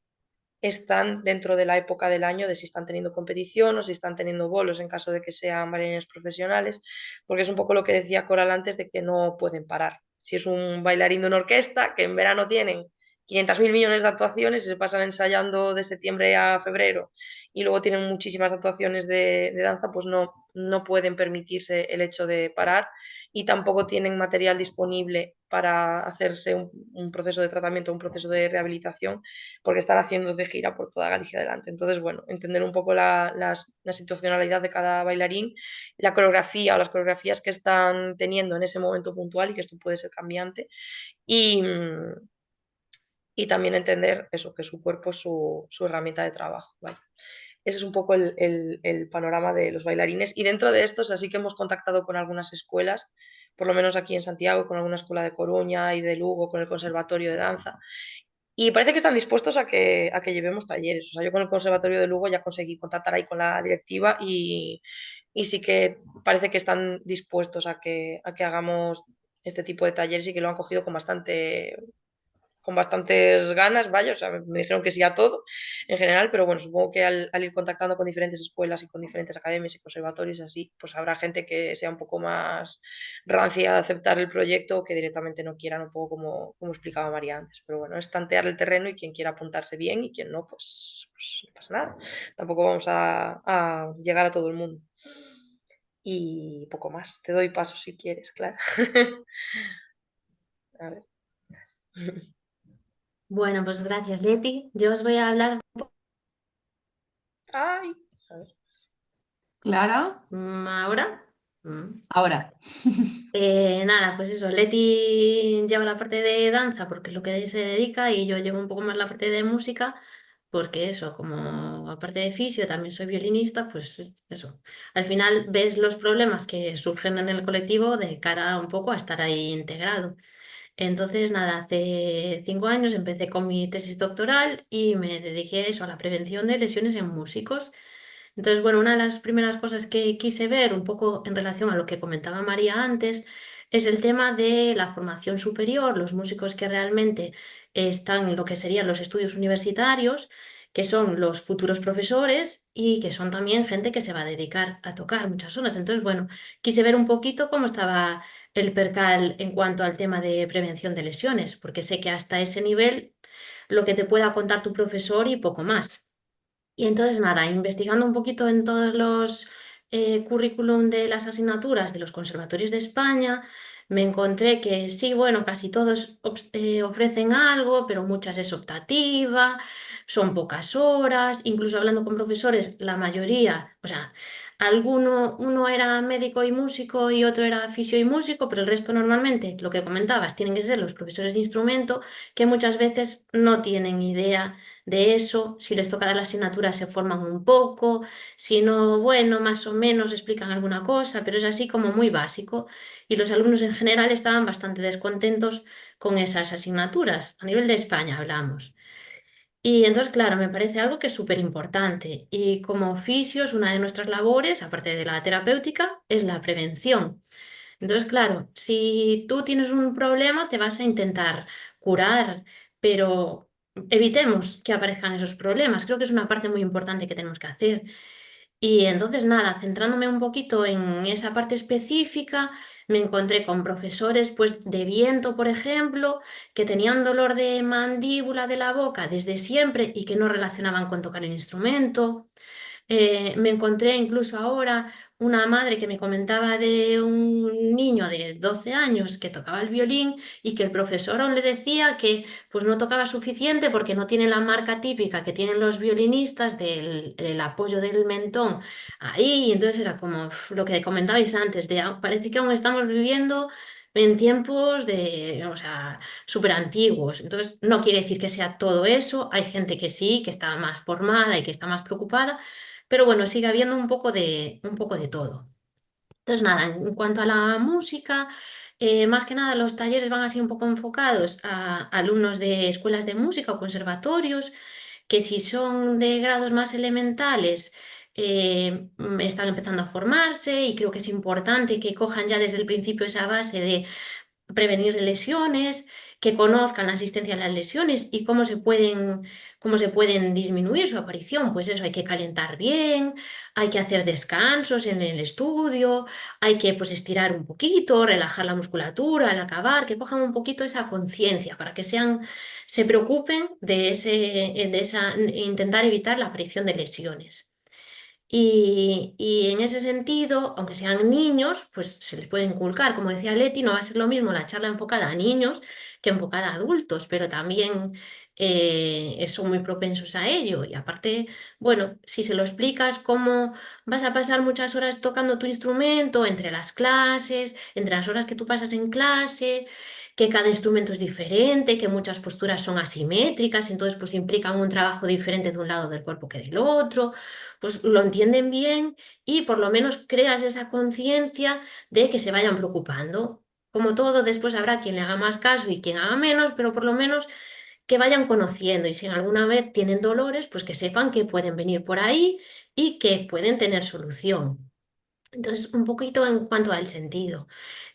están dentro de la época del año, de si están teniendo competición o si están teniendo bolos en caso de que sean bailarines profesionales, porque es un poco lo que decía Coral antes de que no pueden parar. Si es un bailarín de una orquesta que en verano tienen 500.000 millones de actuaciones y se pasan ensayando de septiembre a febrero y luego tienen muchísimas actuaciones de danza, pues no pueden permitirse el hecho de parar y tampoco tienen material disponible para hacerse un proceso de tratamiento, un proceso de rehabilitación, porque están haciendo de gira por toda Galicia adelante. Entonces, bueno, entender un poco la situacionalidad de cada bailarín, la coreografía o las coreografías que están teniendo en ese momento puntual y que esto puede ser cambiante. Y también entender eso, que su cuerpo es su herramienta de trabajo. ¿Vale? Ese es un poco el panorama de los bailarines. Y dentro de estos, así que hemos contactado con algunas escuelas, por lo menos aquí en Santiago, con alguna escuela de Coruña y de Lugo, con el Conservatorio de Danza. Y parece que están dispuestos a que llevemos talleres. O sea, yo con el Conservatorio de Lugo ya conseguí contactar ahí con la directiva y sí que parece que están dispuestos a que hagamos este tipo de talleres y que lo han cogido con bastantes ganas, vaya, o sea, me dijeron que sí a todo en general, pero bueno, supongo que al ir contactando con diferentes escuelas y con diferentes academias y conservatorios así, pues habrá gente que sea un poco más rancia a aceptar el proyecto o que directamente no quieran, un poco como explicaba María antes, pero bueno, es tantear el terreno y quien quiera apuntarse bien y quien no, pues no pasa nada, tampoco vamos a llegar a todo el mundo. Y poco más, te doy paso si quieres, claro. A ver. Bueno, pues gracias, Leti. Yo os voy a hablar Ay, a ver. Clara, ahora. Mm. ahora. Nada, pues eso, Leti lleva la parte de danza porque es lo que se dedica y yo llevo un poco más la parte de música porque eso, como aparte de fisio también soy violinista, pues eso. Al final ves los problemas que surgen en el colectivo de cara un poco a estar ahí integrado. Entonces, nada, hace 5 años empecé con mi tesis doctoral y me dediqué a eso, a la prevención de lesiones en músicos. Entonces, bueno, una de las primeras cosas que quise ver, un poco en relación a lo que comentaba María antes, es el tema de la formación superior, los músicos que realmente están en lo que serían los estudios universitarios, que son los futuros profesores y que son también gente que se va a dedicar a tocar muchas zonas. Entonces, bueno, quise ver un poquito cómo estaba el percal en cuanto al tema de prevención de lesiones, porque sé que hasta ese nivel lo que te pueda contar tu profesor y poco más. Y entonces, nada, investigando un poquito en todos los currículum de las asignaturas de los conservatorios de España, me encontré que sí, bueno, casi todos ofrecen algo, pero muchas es optativa, son pocas horas, incluso hablando con profesores, la mayoría, o sea, uno era médico y músico y otro era fisio y músico, pero el resto normalmente, lo que comentabas, tienen que ser los profesores de instrumento, que muchas veces no tienen idea de eso. Si les toca dar la asignatura se forman un poco, si no, bueno, más o menos explican alguna cosa, pero es así como muy básico. Y los alumnos en general estaban bastante descontentos con esas asignaturas. A nivel de España hablamos. Y entonces, claro, me parece algo que es súper importante. Y como fisios, una de nuestras labores, aparte de la terapéutica, es la prevención. Entonces, claro, si tú tienes un problema, te vas a intentar curar, pero evitemos que aparezcan esos problemas. Creo que es una parte muy importante que tenemos que hacer. Y entonces, nada, centrándome un poquito en esa parte específica, me encontré con profesores pues, de viento, por ejemplo, que tenían dolor de mandíbula de la boca desde siempre y que no relacionaban con tocar el instrumento. Me encontré incluso ahora una madre que me comentaba de un niño de 12 años que tocaba el violín y que el profesor aún le decía que pues no tocaba suficiente porque no tiene la marca típica que tienen los violinistas del el apoyo del mentón ahí. Y entonces era como lo que comentabais antes, de parece que aún estamos viviendo en tiempos de, o sea, súper antiguos. Entonces, no quiere decir que sea todo eso. Hay gente que sí, que está más formada y que está más preocupada, pero bueno, sigue habiendo un poco de todo. Entonces, nada, en cuanto a la música, más que nada los talleres van así un poco enfocados a alumnos de escuelas de música o conservatorios, que si son de grados más elementales, están empezando a formarse y creo que es importante que cojan ya desde el principio esa base de prevenir lesiones, que conozcan la asistencia a las lesiones y cómo se pueden disminuir su aparición. Pues eso, hay que calentar bien, hay que hacer descansos en el estudio, hay que pues estirar un poquito, relajar la musculatura al acabar, que cojan un poquito esa conciencia para que se preocupen de esa, intentar evitar la aparición de lesiones. Y en ese sentido, aunque sean niños, pues se les puede inculcar, como decía Leti, no va a ser lo mismo la charla enfocada a niños que enfocada a adultos, pero también son muy propensos a ello. Y aparte, bueno, si se lo explicas cómo vas a pasar muchas horas tocando tu instrumento entre las clases, entre las horas que tú pasas en clase, que cada instrumento es diferente, que muchas posturas son asimétricas, entonces pues implican un trabajo diferente de un lado del cuerpo que del otro, pues lo entienden bien y por lo menos creas esa conciencia de que se vayan preocupando. Como todo, después habrá quien le haga más caso y quien haga menos, pero por lo menos que vayan conociendo y si en alguna vez tienen dolores, pues que sepan que pueden venir por ahí y que pueden tener solución. Entonces, un poquito en cuanto al sentido.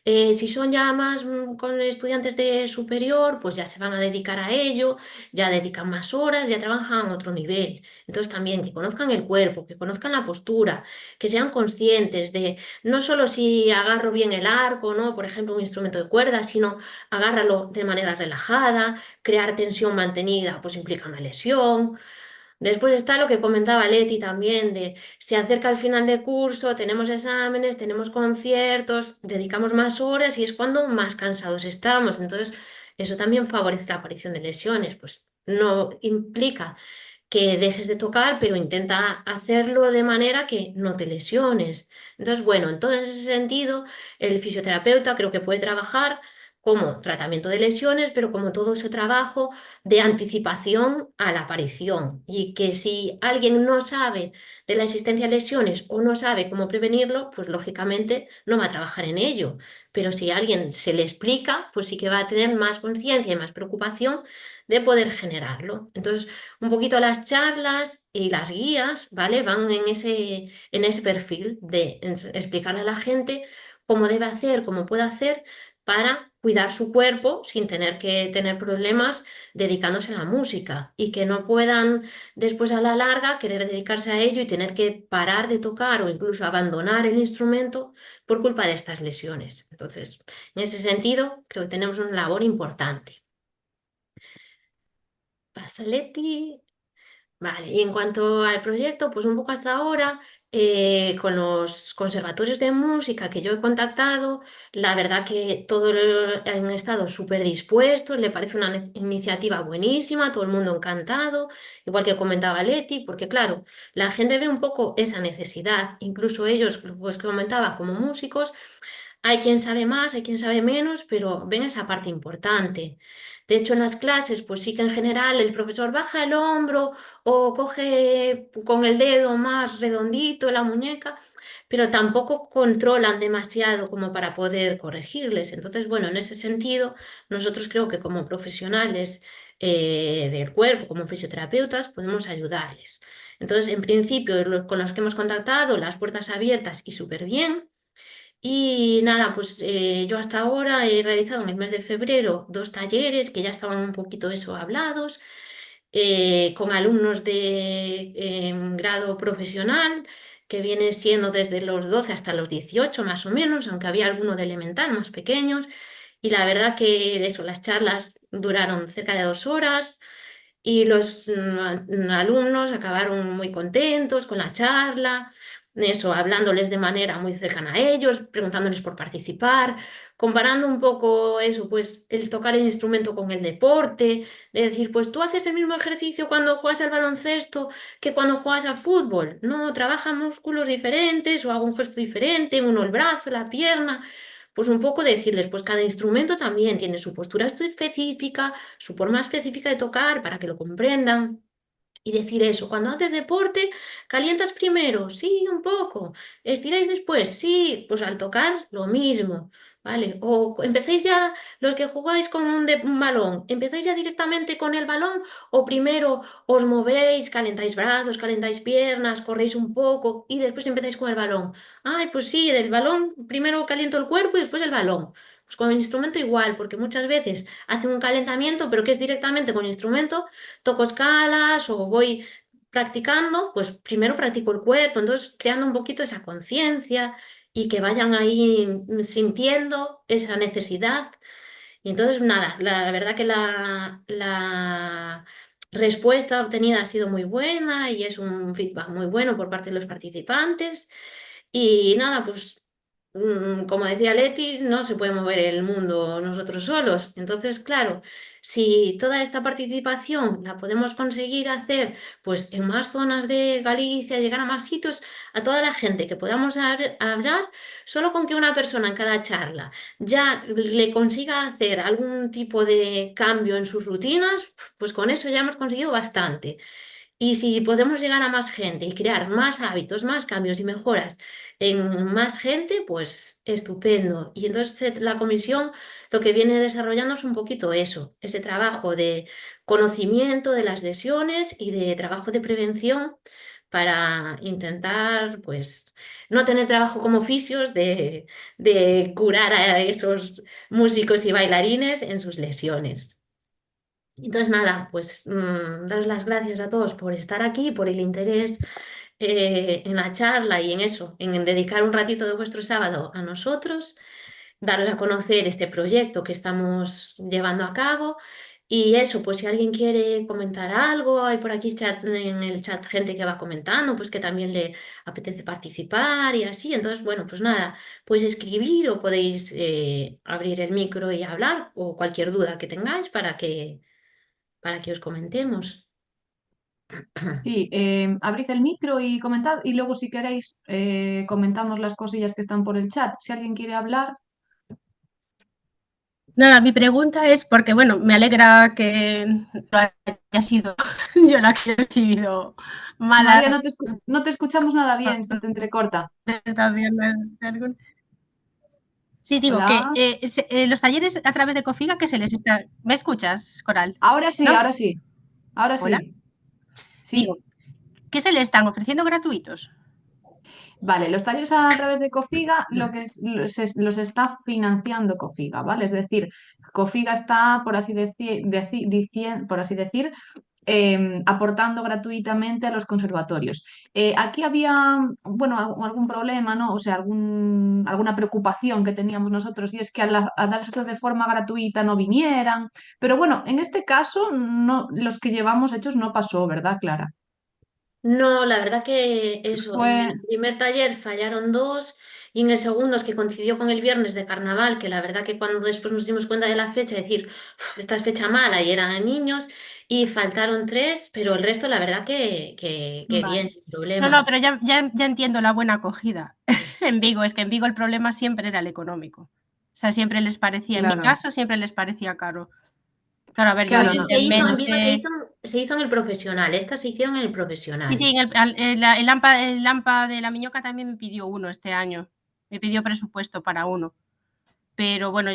Si son ya más con estudiantes de superior, pues ya se van a dedicar a ello, ya dedican más horas, ya trabajan a otro nivel. Entonces también que conozcan el cuerpo, que conozcan la postura, que sean conscientes de no solo si agarro bien el arco, ¿no? Por ejemplo, un instrumento de cuerda, sino agárralo de manera relajada, crear tensión mantenida, pues implica una lesión. Después está lo que comentaba Leti también, de se acerca el final de curso, tenemos exámenes, tenemos conciertos, dedicamos más horas y es cuando más cansados estamos. Entonces, eso también favorece la aparición de lesiones. Pues no implica que dejes de tocar, pero intenta hacerlo de manera que no te lesiones. Entonces, bueno, en todo ese sentido, el fisioterapeuta creo que puede trabajar como tratamiento de lesiones, pero como todo ese trabajo de anticipación a la aparición. Y que si alguien no sabe de la existencia de lesiones o no sabe cómo prevenirlo, pues lógicamente no va a trabajar en ello. Pero si alguien se le explica, pues sí que va a tener más conciencia y más preocupación de poder generarlo. Entonces, un poquito las charlas y las guías, ¿vale? Van en ese perfil de explicarle a la gente cómo debe hacer, cómo puede hacer para cuidar su cuerpo sin tener que tener problemas dedicándose a la música y que no puedan después a la larga querer dedicarse a ello y tener que parar de tocar o incluso abandonar el instrumento por culpa de estas lesiones. Entonces, en ese sentido, creo que tenemos una labor importante. Pasa, Leti. Vale, y en cuanto al proyecto, pues un poco hasta ahora, con los conservatorios de música que yo he contactado, la verdad que todos han estado súper dispuestos, le parece una iniciativa buenísima, todo el mundo encantado, igual que comentaba Leti, porque claro, la gente ve un poco esa necesidad, incluso ellos, pues que comentaba, como músicos. Hay quien sabe más, hay quien sabe menos, pero ven esa parte importante. De hecho, en las clases, pues sí que en general el profesor baja el hombro o coge con el dedo más redondito la muñeca, pero tampoco controlan demasiado como para poder corregirles. Entonces, bueno, en ese sentido, nosotros creo que como profesionales del cuerpo, como fisioterapeutas, podemos ayudarles. Entonces, en principio, con los que hemos contactado, las puertas abiertas y súper bien. Y nada, pues yo hasta ahora he realizado en el mes de febrero 2 talleres que ya estaban un poquito eso hablados, con alumnos de grado profesional, que viene siendo desde los 12 hasta los 18 más o menos, aunque había alguno de elemental más pequeños. Y la verdad que eso, las charlas duraron cerca de 2 horas y los alumnos acabaron muy contentos con la charla, eso, hablándoles de manera muy cercana a ellos, preguntándoles por participar, comparando un poco eso, pues el tocar el instrumento con el deporte, de decir, pues tú haces el mismo ejercicio cuando juegas al baloncesto que cuando juegas al fútbol, no, trabaja músculos diferentes o hago un gesto diferente, uno el brazo, la pierna. Pues un poco decirles, pues cada instrumento también tiene su postura específica, su forma específica de tocar para que lo comprendan. Y decir eso, cuando haces deporte, ¿calientas primero? Sí, un poco. ¿Estiráis después? Sí, pues al tocar lo mismo, ¿vale? O empecéis ya, los que jugáis con un balón, ¿empezáis ya directamente con el balón o primero os movéis, calentáis brazos, calentáis piernas, corréis un poco y después empezáis con el balón? Ay, pues sí, del balón primero caliento el cuerpo y después el balón. Pues con el instrumento igual, porque muchas veces hacen un calentamiento, pero que es directamente con el instrumento, toco escalas o voy practicando, pues primero practico el cuerpo, entonces creando un poquito esa conciencia y que vayan ahí sintiendo esa necesidad. Y entonces, nada, la verdad que la respuesta obtenida ha sido muy buena y es un feedback muy bueno por parte de los participantes. Y nada, pues como decía Leti, no se puede mover el mundo nosotros solos. Entonces, claro, si toda esta participación la podemos conseguir hacer pues en más zonas de Galicia, llegar a más sitios, a toda la gente que podamos hablar, solo con que una persona en cada charla ya le consiga hacer algún tipo de cambio en sus rutinas, pues con eso ya hemos conseguido bastante. Y si podemos llegar a más gente y crear más hábitos, más cambios y mejoras en más gente, pues estupendo. Y entonces la comisión lo que viene desarrollando es un poquito eso, ese trabajo de conocimiento de las lesiones y de trabajo de prevención para intentar, pues, no tener trabajo como fisios de curar a esos músicos y bailarines en sus lesiones. Entonces, nada, pues daros las gracias a todos por estar aquí, por el interés en la charla y en eso, en dedicar un ratito de vuestro sábado a nosotros, daros a conocer este proyecto que estamos llevando a cabo. Y eso, pues si alguien quiere comentar algo, hay por aquí en el chat gente que va comentando, pues que también le apetece participar y así. Entonces, bueno, pues nada, pues escribir o podéis abrir el micro y hablar o cualquier duda que tengáis para que os comentemos. Sí, abrid el micro y comentad y luego si queréis comentamos las cosillas que están por el chat. Si alguien quiere hablar. Nada, mi pregunta es, porque bueno, me alegra que no haya sido yo la que he recibido María, malas no te escuchamos nada bien, se te entrecorta. contestaciones. Sí, digo que Hola. los talleres a través de Cofiga, que se les está... ¿Me escuchas, Coral? Ahora sí, ¿No? ahora sí, ahora Hola. sí. Digo, Sí, ¿qué se le están ofreciendo gratuitos? vale, los talleres a través de Cofiga lo que los está financiando Cofiga, ¿vale? Es decir, Cofiga está, por así decir, aportando gratuitamente a los conservatorios. Aquí había, bueno, algún problema, ¿no? O sea, alguna preocupación que teníamos nosotros y es que a dárselo de forma gratuita no vinieran. Pero bueno, en este caso, no, los que llevamos hechos no pasó, ¿verdad, Clara? No, la verdad que eso, en Fue, el primer taller fallaron dos y en el segundo, es que coincidió con el viernes de carnaval, que la verdad que cuando después nos dimos cuenta de la fecha, decir, "Uf, esta es fecha mala", y eran niños, y faltaron tres, pero el resto la verdad que vale, bien, sin No, no, problema. pero ya entiendo la buena acogida en Vigo. Es que en Vigo el problema siempre era el económico. O sea, siempre les parecía, en mi claro, caso, siempre les parecía caro. Claro, a ver, yo Pero claro, ese no, evidentemente se hizo en el profesional, estas se hicieron en el sí, sí, profesional. el AMPA de la Miñoca también me pidió uno este año. Me pidió presupuesto para uno. Pero bueno,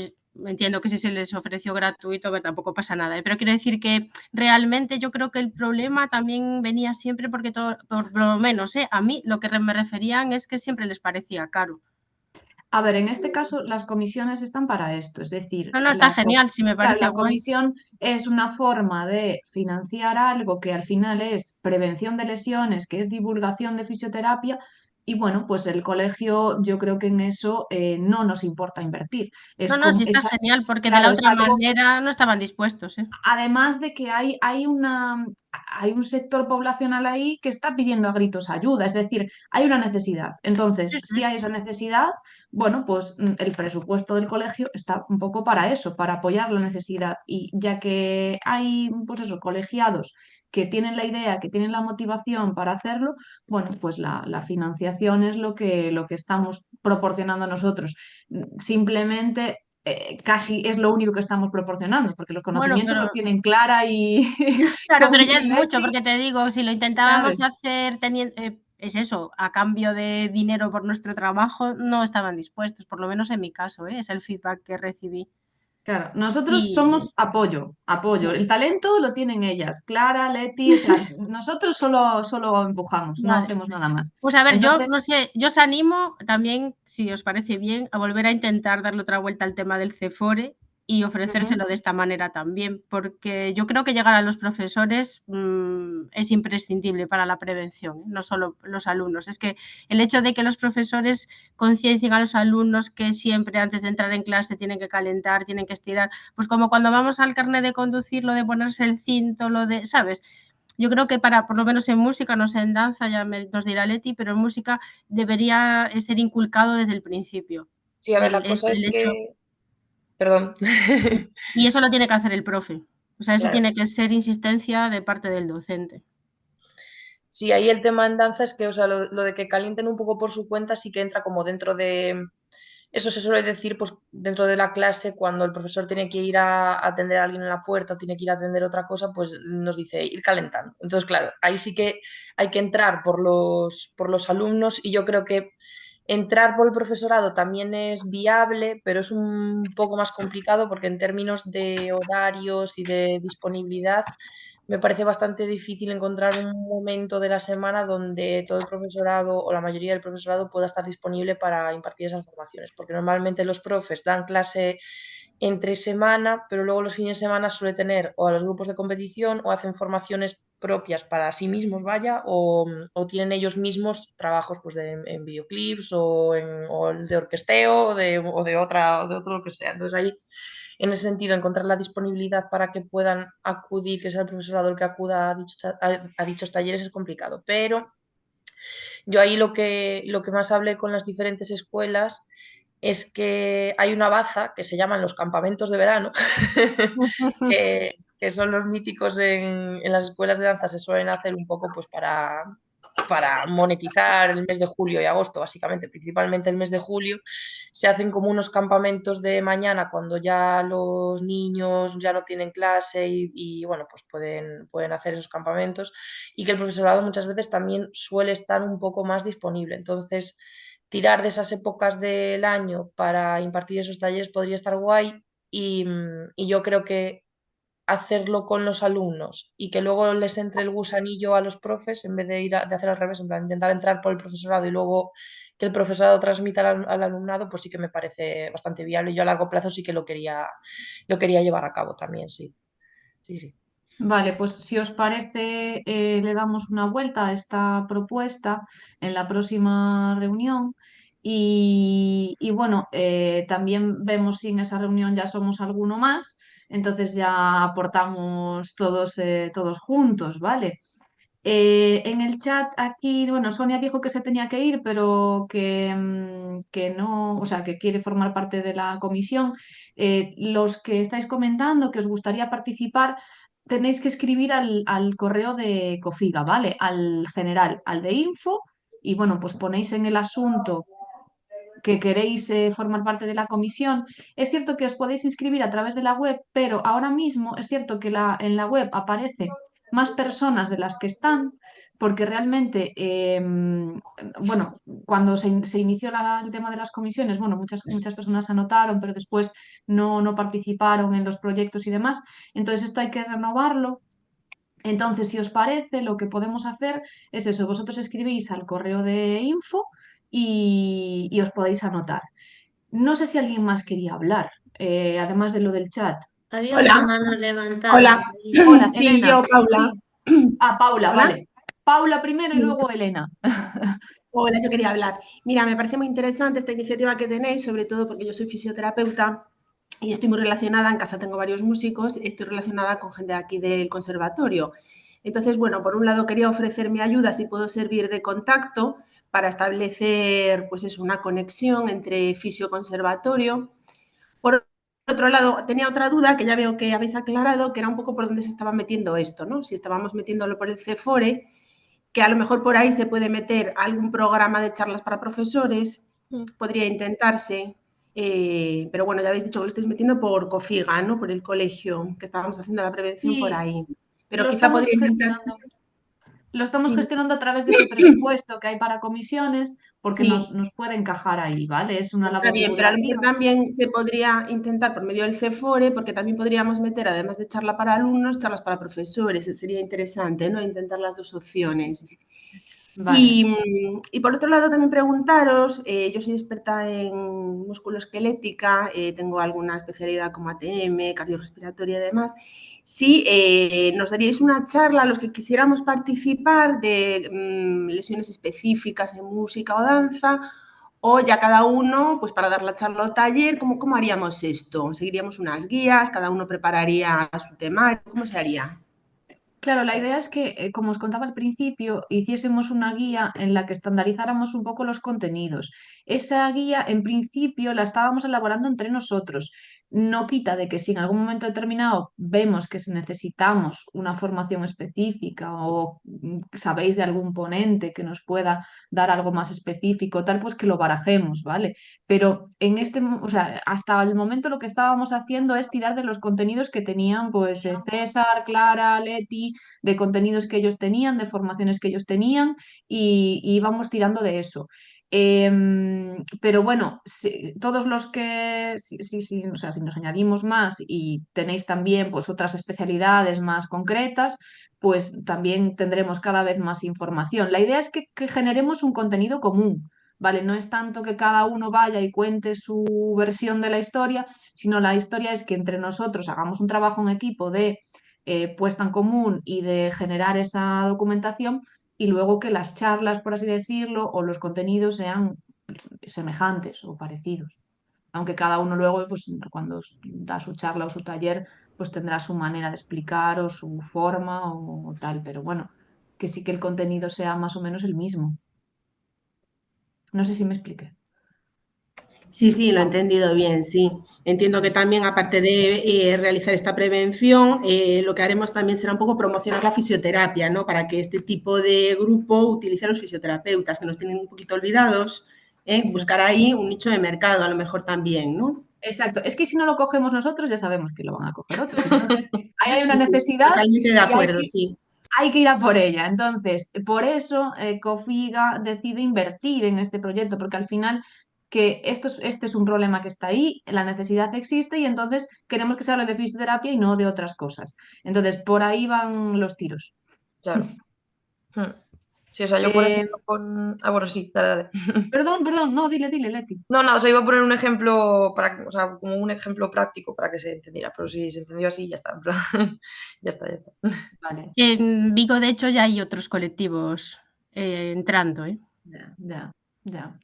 entiendo que si se les ofreció gratuito, pues tampoco pasa nada, ¿eh? Pero quiero decir que realmente yo creo que el problema también venía siempre porque todo, por lo menos, ¿eh? A mí lo que me referían es que siempre les parecía caro. a ver, en este caso las comisiones están para esto, es decir, No, no, está genial, sí me claro, parece la guay. comisión es una forma de financiar algo que al final es prevención de lesiones, que es divulgación de fisioterapia, y bueno, pues el colegio yo creo que en eso no nos importa invertir. No, no, sí está Es, genial, porque de claro, la es otra algo. manera no estaban dispuestos, ¿eh? Además de que hay un sector poblacional ahí que está pidiendo a gritos ayuda, es decir, hay una necesidad. Sí, Entonces, si sí. hay esa necesidad, bueno, pues el presupuesto del colegio está un poco para eso, para apoyar la necesidad. Y ya que hay, pues eso, colegiados que tienen la idea, que tienen la motivación para hacerlo, bueno, pues la financiación es lo que estamos proporcionando nosotros. Simplemente casi es lo único que estamos proporcionando, porque los Bueno, conocimientos los pero tienen Clara y claro, como pero ya dice es mucho, Leti, porque te digo, si lo intentábamos ¿sabes? hacer teniendo, es eso, a cambio de dinero por nuestro trabajo, no estaban dispuestos, por lo menos en mi caso, ¿eh? Es el feedback que recibí. Claro, nosotros Y somos apoyo, apoyo. sí, El talento lo tienen ellas, Clara, Leti, o sea, nosotros solo empujamos, no vale. hacemos nada más. Pues a ver, yo no Entonces, sé, yo os animo también, si os parece bien, a volver a intentar darle otra vuelta al tema del CEFORE y ujú. ofrecérselo de esta manera también, porque yo creo que llegar a los profesores es imprescindible para la prevención, ¿eh? No solo los alumnos. Es que el hecho de que los profesores conciencien a los alumnos que siempre antes de entrar en clase tienen que calentar, tienen que estirar, pues como cuando vamos al carnet de conducir, lo de ponerse el cinto, lo de, ¿sabes? Yo creo que para, por lo menos en música, no sé, en danza ya nos dirá Leti, pero en música debería ser inculcado desde el principio. Sí, a ver, la cosa El es hecho, que, perdón, y eso lo tiene que hacer el profe. O sea, eso claro. tiene que ser insistencia de parte del docente. Sí, ahí el tema en danza es que, o sea, lo de que calienten un poco por su cuenta sí que entra como dentro de, eso se suele decir, pues dentro de la clase, cuando el profesor tiene que ir a atender a alguien en la puerta o tiene que ir a atender otra cosa, pues nos dice ir calentando. Entonces, claro, ahí sí que hay que entrar por los alumnos y yo creo que entrar por el profesorado también es viable, pero es un poco más complicado porque en términos de horarios y de disponibilidad me parece bastante difícil encontrar un momento de la semana donde todo el profesorado o la mayoría del profesorado pueda estar disponible para impartir esas formaciones, porque normalmente los profes dan clase entre semana, pero luego los fines de semana suele tener o a los grupos de competición o hacen formaciones propias para sí mismos, vaya, o tienen ellos mismos trabajos pues, en videoclips o de orquesteo o de otro lo que sea. Entonces ahí en ese sentido, encontrar la disponibilidad para que puedan acudir, que sea el profesorado el que acuda a dichos talleres es complicado. Pero yo ahí lo que más hablé con las diferentes escuelas es que hay una baza que se llaman los campamentos de verano, que son los míticos en las escuelas de danza, se suelen hacer un poco pues para monetizar el mes de julio y agosto, básicamente, principalmente el mes de julio, se hacen como unos campamentos de mañana cuando ya los niños ya no tienen clase bueno, pues pueden hacer esos campamentos y que el profesorado muchas veces también suele estar un poco más disponible. Entonces, tirar de esas épocas del año para impartir esos talleres podría estar guay y yo creo que hacerlo con los alumnos y que luego les entre el gusanillo a los profes en vez de hacer al revés, en plan, intentar entrar por el profesorado y luego que el profesorado transmita al alumnado, pues sí que me parece bastante viable. Y yo a largo plazo sí que lo quería llevar a cabo también, sí. Sí, sí. Vale, pues si os parece, le damos una vuelta a esta propuesta en la próxima reunión y bueno, también vemos si en esa reunión ya somos alguno más, entonces ya aportamos todos, todos juntos, ¿vale? En el chat aquí, bueno, Sonia dijo que se tenía que ir, pero que no, o sea, que quiere formar parte de la comisión. Los que estáis comentando que os gustaría participar, tenéis que escribir al correo de Cofiga, ¿vale? Al general, al de info, y bueno, pues ponéis en el asunto que queréis formar parte de la comisión. Es cierto que os podéis inscribir a través de la web, pero ahora mismo es cierto que en la web aparece más personas de las que están, porque realmente, bueno, cuando se inició el tema de las comisiones, bueno, muchas personas se anotaron, pero después no participaron en los proyectos y demás. Entonces esto hay que renovarlo. Entonces, si os parece, lo que podemos hacer es eso, vosotros escribís al correo de info y os podéis anotar. No sé si alguien más quería hablar, además de lo del chat. Había una Hola, mano levantada. hola. Hola, Sí, Elena. yo, Paula. Sí. Ah, Paula, Hola. vale. Paula primero y Sí. luego Elena. Hola, yo quería hablar. Mira, me parece muy interesante esta iniciativa que tenéis, sobre todo porque yo soy fisioterapeuta y estoy muy relacionada, en casa tengo varios músicos, estoy relacionada con gente aquí del conservatorio. Entonces, bueno, por un lado quería ofrecer mi ayuda, si puedo servir de contacto para establecer, pues es una conexión entre fisio-conservatorio. Por otro lado, tenía otra duda que ya veo que habéis aclarado, que era un poco por dónde se estaba metiendo esto, ¿no? Si estábamos metiéndolo por el CEFORE, que a lo mejor por ahí se puede meter algún programa de charlas para profesores, podría intentarse, pero bueno, ya habéis dicho que lo estáis metiendo por COFIGA, ¿no? Por el colegio, que estábamos haciendo la prevención por Sí, ahí. Pero lo quizá estamos podría intentarse. gestionando. Lo estamos Sí, gestionando a través de ese presupuesto que hay para comisiones, porque sí, nos puede encajar ahí, ¿vale? Es una está labor bien, pero a lo mejor divulgativa. también se podría intentar por medio del CEFORE, porque también podríamos meter, además de charla para alumnos, charlas para profesores. Sería interesante, ¿no? Intentar las dos opciones. Vale. Y por otro lado, también preguntaros, yo soy experta en musculoesquelética, tengo alguna especialidad como ATM, cardiorrespiratoria y demás. Si nos daríais una charla a los que quisiéramos participar de lesiones específicas en música o danza, o ya cada uno, pues para dar la charla o taller, ¿cómo haríamos esto? ¿Seguiríamos unas guías? ¿Cada uno prepararía su temario? ¿Cómo se haría? Claro, la idea es que, como os contaba al principio, hiciésemos una guía en la que estandarizáramos un poco los contenidos. Esa guía, en principio, la estábamos elaborando entre nosotros. No quita de que si en algún momento determinado vemos que necesitamos una formación específica o sabéis de algún ponente que nos pueda dar algo más específico, tal, pues que lo barajemos, ¿vale? Pero o sea, hasta el momento lo que estábamos haciendo es tirar de los contenidos que tenían, pues, César, Clara, Leti, de contenidos que ellos tenían, de formaciones que ellos tenían, y íbamos tirando de eso. Pero bueno, todos los que, o sea, si nos añadimos más y tenéis también pues otras especialidades más concretas, pues también tendremos cada vez más información. La idea es que generemos un contenido común, ¿vale? No es tanto que cada uno vaya y cuente su versión de la historia, sino la historia es que entre nosotros hagamos un trabajo en equipo de puesta en común y de generar esa documentación y luego que las charlas, por así decirlo, o los contenidos sean semejantes o parecidos. Aunque cada uno luego, pues cuando da su charla o su taller, pues tendrá su manera de explicar o su forma o tal, pero bueno, que sí que el contenido sea más o menos el mismo. No sé si me expliqué. Sí, sí, lo he entendido bien, sí. Entiendo que Vale. también, aparte de realizar esta prevención, lo que haremos también será un poco promocionar la fisioterapia, ¿no? Para que este tipo de grupo utilice a los fisioterapeutas, que nos tienen un poquito olvidados, Exacto. buscar ahí un nicho de mercado, a lo mejor también, ¿no? Exacto. Es que si no lo cogemos nosotros, ya sabemos que lo van a coger otros. Entonces, ahí hay una necesidad Totalmente de y acuerdo, sí. hay que ir a por ella. Entonces, por eso Cofiga decide invertir en este proyecto, porque al final que este es un problema que está ahí, la necesidad existe y entonces queremos que se hable de fisioterapia y no de otras cosas. Entonces, por ahí van los tiros. Claro. Sí, o sea, yo por Eh, ejemplo con... Ah, bueno, sí, dale, dale. perdón, no, dile, Leti. No, nada, o sea, iba a poner un ejemplo, o sea, como un ejemplo práctico para que se entendiera, pero si se entendió así, ya está, en plan, ya está, ya está. Vale, En Vigo, de hecho, ya hay otros colectivos entrando, ¿eh? ya.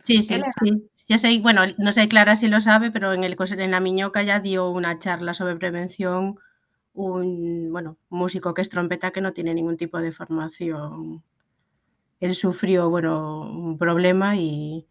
Sí, sí, Elena, sí. Ya sé, bueno, no sé Clara si lo sabe, pero en la Miñoca ya dio una charla sobre prevención un músico que es trompeta que no tiene ningún tipo de formación. Él sufrió, un problema y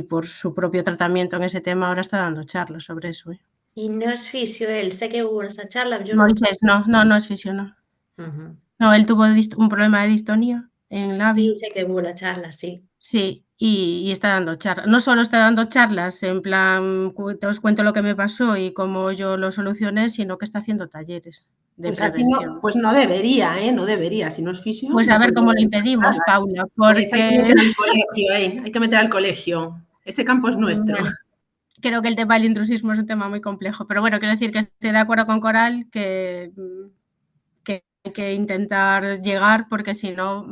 por su propio tratamiento en ese tema ahora está dando charlas sobre eso. Y no es fisio él, sé que hubo esa charla, yo no. Moisés, no es fisio, no. Ujú. No, él tuvo un problema de distonía en el labio. Sí, sé que hubo la charla, sí. Sí, y está dando charlas. No solo está dando charlas en plan, os cuento lo que me pasó y cómo yo lo solucioné, sino que está haciendo talleres de Pues así no, prevención. pues no debería, ¿eh? No debería. Si no es fisio, Pues no a ver cómo lo podría dar impedimos, charlas. Paula, Pues hay que porque meter al colegio, hay que meter al colegio. Ese campo es nuestro. bueno, creo que el tema del intrusismo es un tema muy complejo, pero bueno, quiero decir que estoy de acuerdo con Coral que hay que intentar llegar porque si no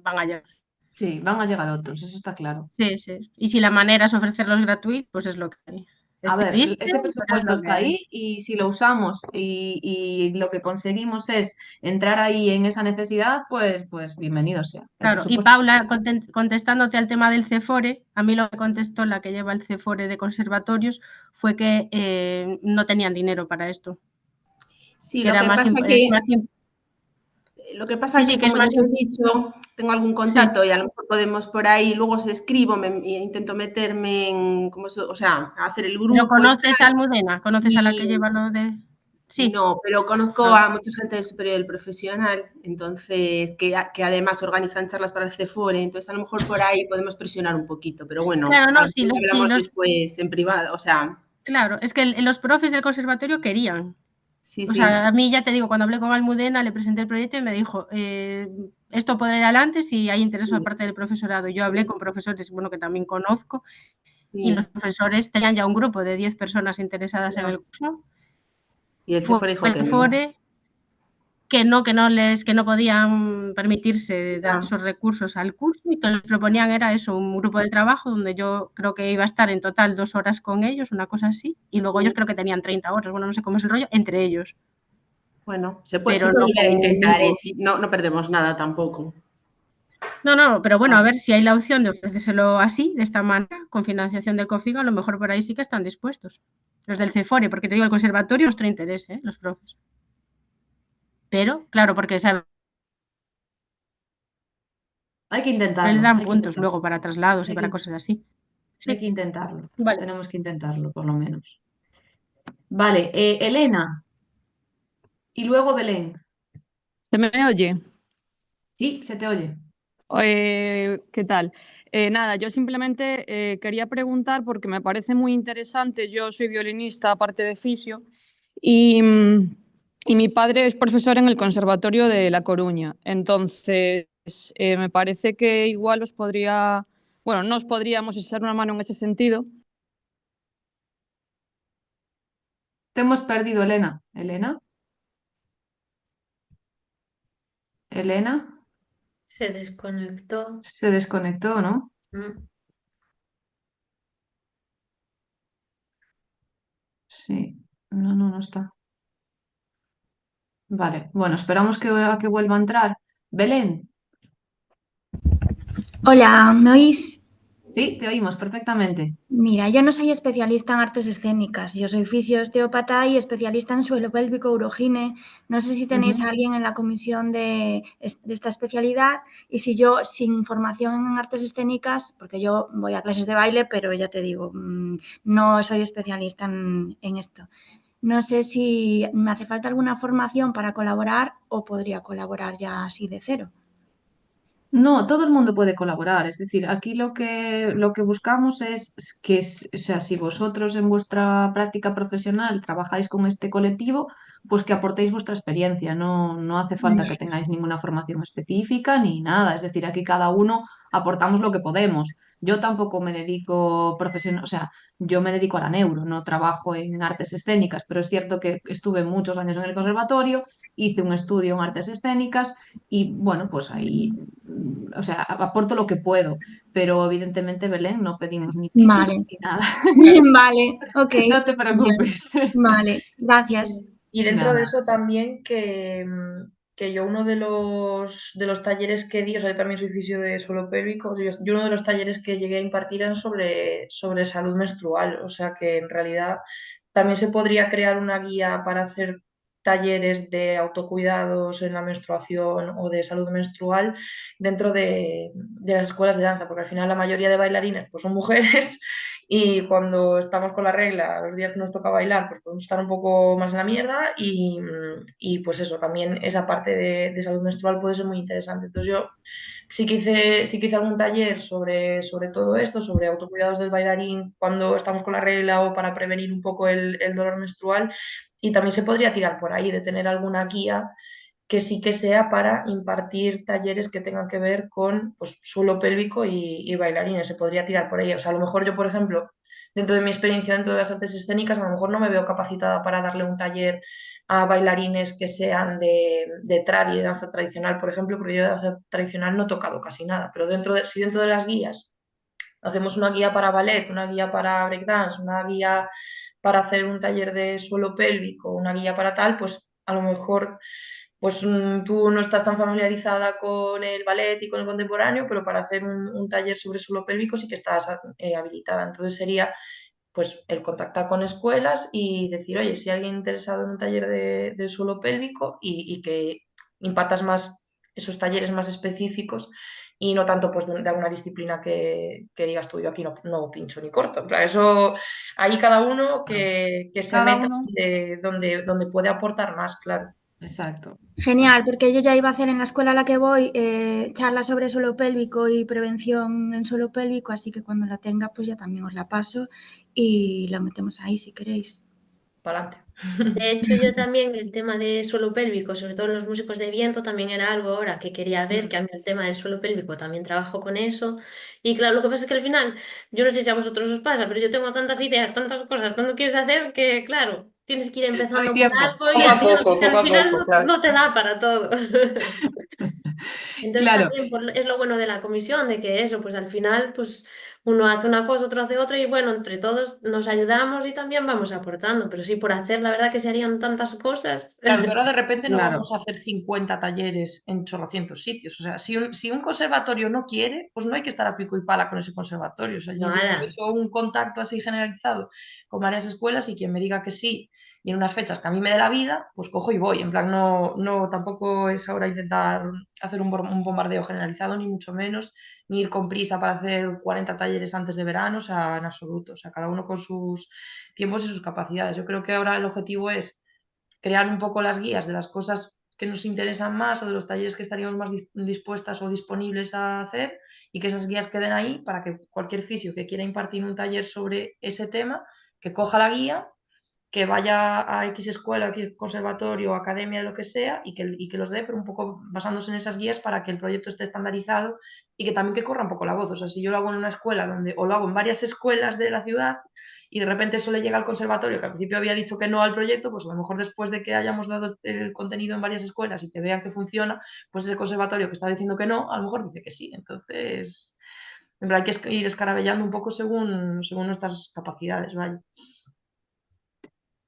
van a llegar. Sí, van a llegar otros, eso está claro. Sí, sí. Y si la manera es ofrecerlos gratuitos, pues es lo que hay. A Es ver, triste, ese pero es presupuesto lo que está hay. ahí y si lo usamos y lo que conseguimos es entrar ahí en esa necesidad, pues bienvenido sea. El Claro, y presupuesto está Paula, ahí. contestándote al tema del CEFORE, a mí lo que contestó la que lleva el CEFORE de conservatorios fue que no tenían dinero para esto, Sí, que era más, lo que pasa sí, que, sí, que es como ya más, te he dicho, tengo algún sí, contacto y a lo mejor podemos por ahí, luego os escribo, intento meterme en, o sea, hacer el pero grupo y ¿conoces a tal. Almudena? ¿Conoces a la que Y lleva lo de...? Sí, no, pero conozco ah, a mucha gente del superior del profesional, entonces, que además organizan charlas para el CEFORE, entonces a lo mejor por ahí podemos presionar un poquito, pero bueno, claro, a no, lo sí, mejor sí, hablamos después en privado, o sea, claro, es que los profes del conservatorio querían. sí, O sí. sea, a mí ya te digo, cuando hablé con Almudena, le presenté el proyecto y me dijo, esto podrá ir adelante si hay interés por parte del profesorado. Yo hablé con profesores, que también conozco, y Sí, los profesores tenían ya un grupo de 10 personas interesadas en ya. el curso. Y el Fue CEFORE dijo el que no. FORE que no podían permitirse dar Ya. esos recursos al curso y que les proponían era eso, un grupo de trabajo donde yo creo que iba a estar en total 2 horas con ellos, una cosa así, y luego ellos creo que tenían 30 horas, no sé cómo es el rollo, entre ellos, Bueno, se pero puede no volver a con un intentar, ¿eh? grupo. Sí, no, no perdemos nada tampoco. No, pero bueno, a Ah, ver si hay la opción de ofrecérselo así, de esta manera, con financiación del COFIGA, a lo mejor por ahí sí que están dispuestos. Los del CEFORE, porque te digo, el conservatorio nuestro interés, los profes. Pero, claro, porque ¿sabes? Hay que Le intentarlo, dan hay que puntos intentarlo, luego para traslados y hay para que, cosas así. hay Sí, que intentarlo. vale. Tenemos que intentarlo, por lo menos. Vale, Elena y luego Belén. ¿Se me oye? Sí, se te oye. ¿Qué tal? Nada, yo simplemente quería preguntar porque me parece muy interesante. Yo soy violinista, aparte de fisio, y, y mi padre es profesor en el Conservatorio de La Coruña. Entonces, me parece que igual nos podríamos echar una mano en ese sentido. Te hemos perdido, Elena. Elena, Elena, Se desconectó. se desconectó, ¿no? Mm. Sí, no está. Vale, bueno, esperamos a que vuelva a entrar. Belén, Hola, ¿me oís? sí, te oímos perfectamente. Mira, yo no soy especialista en artes escénicas, yo soy fisioesteópata y especialista en suelo pélvico urogine. No sé si tenéis a Ujú. alguien en la comisión de esta especialidad y si yo, sin formación en artes escénicas, porque yo voy a clases de baile, pero ya te digo, no soy especialista en esto. No sé si me hace falta alguna formación para colaborar o podría colaborar ya así de cero. No, todo el mundo puede colaborar. Es decir, aquí lo que buscamos es que, o sea, si vosotros en vuestra práctica profesional trabajáis con este colectivo, pues que aportéis vuestra experiencia. No hace falta que tengáis ninguna formación específica ni nada. Es decir, aquí cada uno aportamos lo que podemos. Yo tampoco me dedico profesional, o sea, yo me dedico a la neuro, no trabajo en artes escénicas, pero es cierto que estuve muchos años en el conservatorio, hice un estudio en artes escénicas y bueno, pues ahí o sea, aporto lo que puedo, pero evidentemente, Belén, no pedimos ni títulos Vale, ni nada. vale, ok, No te bien, preocupes. vale, gracias. Y dentro de Nada. eso también que yo uno de los talleres que di, o sea, yo también soy fisio de suelo pélvico, yo uno de los talleres que llegué a impartir eran sobre salud menstrual, o sea que en realidad también se podría crear una guía para hacer talleres de autocuidados en la menstruación o de salud menstrual dentro de las escuelas de danza, porque al final la mayoría de bailarines pues, son mujeres y cuando estamos con la regla, los días que nos toca bailar, pues podemos estar un poco más en la mierda y pues eso, también esa parte de salud menstrual puede ser muy interesante. Entonces yo sí que hice algún taller sobre todo esto, sobre autocuidados del bailarín cuando estamos con la regla o para prevenir un poco el dolor menstrual. Y también se podría tirar por ahí de tener alguna guía que sí que sea para impartir talleres que tengan que ver con pues, suelo pélvico y bailarines. Se podría tirar por ahí. O sea, a lo mejor yo, por ejemplo, dentro de mi experiencia dentro de las artes escénicas, a lo mejor no me veo capacitada para darle un taller a bailarines que sean de trad y de danza tradicional, por ejemplo, porque yo de danza tradicional no he tocado casi nada, pero si dentro de las guías hacemos una guía para ballet, una guía para breakdance, una guía para hacer un taller de suelo pélvico, una guía para tal, pues a lo mejor pues tú no estás tan familiarizada con el ballet y con el contemporáneo, pero para hacer un taller sobre suelo pélvico sí que estás habilitada. Entonces sería pues el contactar con escuelas y decir, oye, si hay alguien interesado en un taller de suelo pélvico y que impartas más esos talleres más específicos y no tanto pues de alguna disciplina que digas tú, yo aquí no pincho ni corto. En plan, eso, ahí cada uno que se Cada meta uno. donde puede aportar más, claro. Exacto. Genial, porque yo ya iba a hacer en la escuela a la que voy charlas sobre suelo pélvico y prevención en suelo pélvico, así que cuando la tenga pues ya también os la paso y la metemos ahí si queréis. Para adelante. De hecho, yo también el tema de suelo pélvico, sobre todo en los músicos de viento, también era algo ahora que quería ver, que a mí el tema del suelo pélvico también trabajo con eso. Y claro, lo que pasa es que al final, yo no sé si a vosotros os pasa, pero yo tengo tantas ideas, tantas cosas, tanto quieres hacer que, claro, tienes que ir No hay empezando por tiempo. algo y Poco a al final poco, claro. no te da para todo. Entonces Claro. también pues, es lo bueno de la comisión, de que eso, pues al final, pues uno hace una cosa, otro hace otra y bueno, entre todos nos ayudamos y también vamos aportando, pero sí, por hacer, la verdad que se harían tantas cosas. Claro, que ahora de repente no Claro. vamos a hacer 50 talleres en chorrocientos sitios. O sea, si un conservatorio no quiere, pues no hay que estar a pico y pala con ese conservatorio. O sea, yo he Nada. hecho un contacto así generalizado con varias escuelas y quien me diga que sí y en unas fechas que a mí me dé la vida, pues cojo y voy. En plan, no tampoco es ahora intentar hacer un bombardeo generalizado, ni mucho menos, ni ir con prisa para hacer 40 talleres antes de verano, o sea, en absoluto. O sea, cada uno con sus tiempos y sus capacidades. Yo creo que ahora el objetivo es crear un poco las guías de las cosas que nos interesan más o de los talleres que estaríamos más dispuestas o disponibles a hacer y que esas guías queden ahí para que cualquier fisio que quiera impartir un taller sobre ese tema, que coja la guía, que vaya a X escuela, X conservatorio, academia, lo que sea, y que los dé, pero un poco basándose en esas guías para que el proyecto esté estandarizado y que también que corra un poco la voz. O sea, si yo lo hago en una escuela o lo hago en varias escuelas de la ciudad y de repente eso le llega al conservatorio, que al principio había dicho que no al proyecto, pues a lo mejor después de que hayamos dado el contenido en varias escuelas y que vean que funciona, pues ese conservatorio que está diciendo que no, a lo mejor dice que sí. Entonces, en verdad hay que ir escarabellando un poco según nuestras capacidades, ¿vale?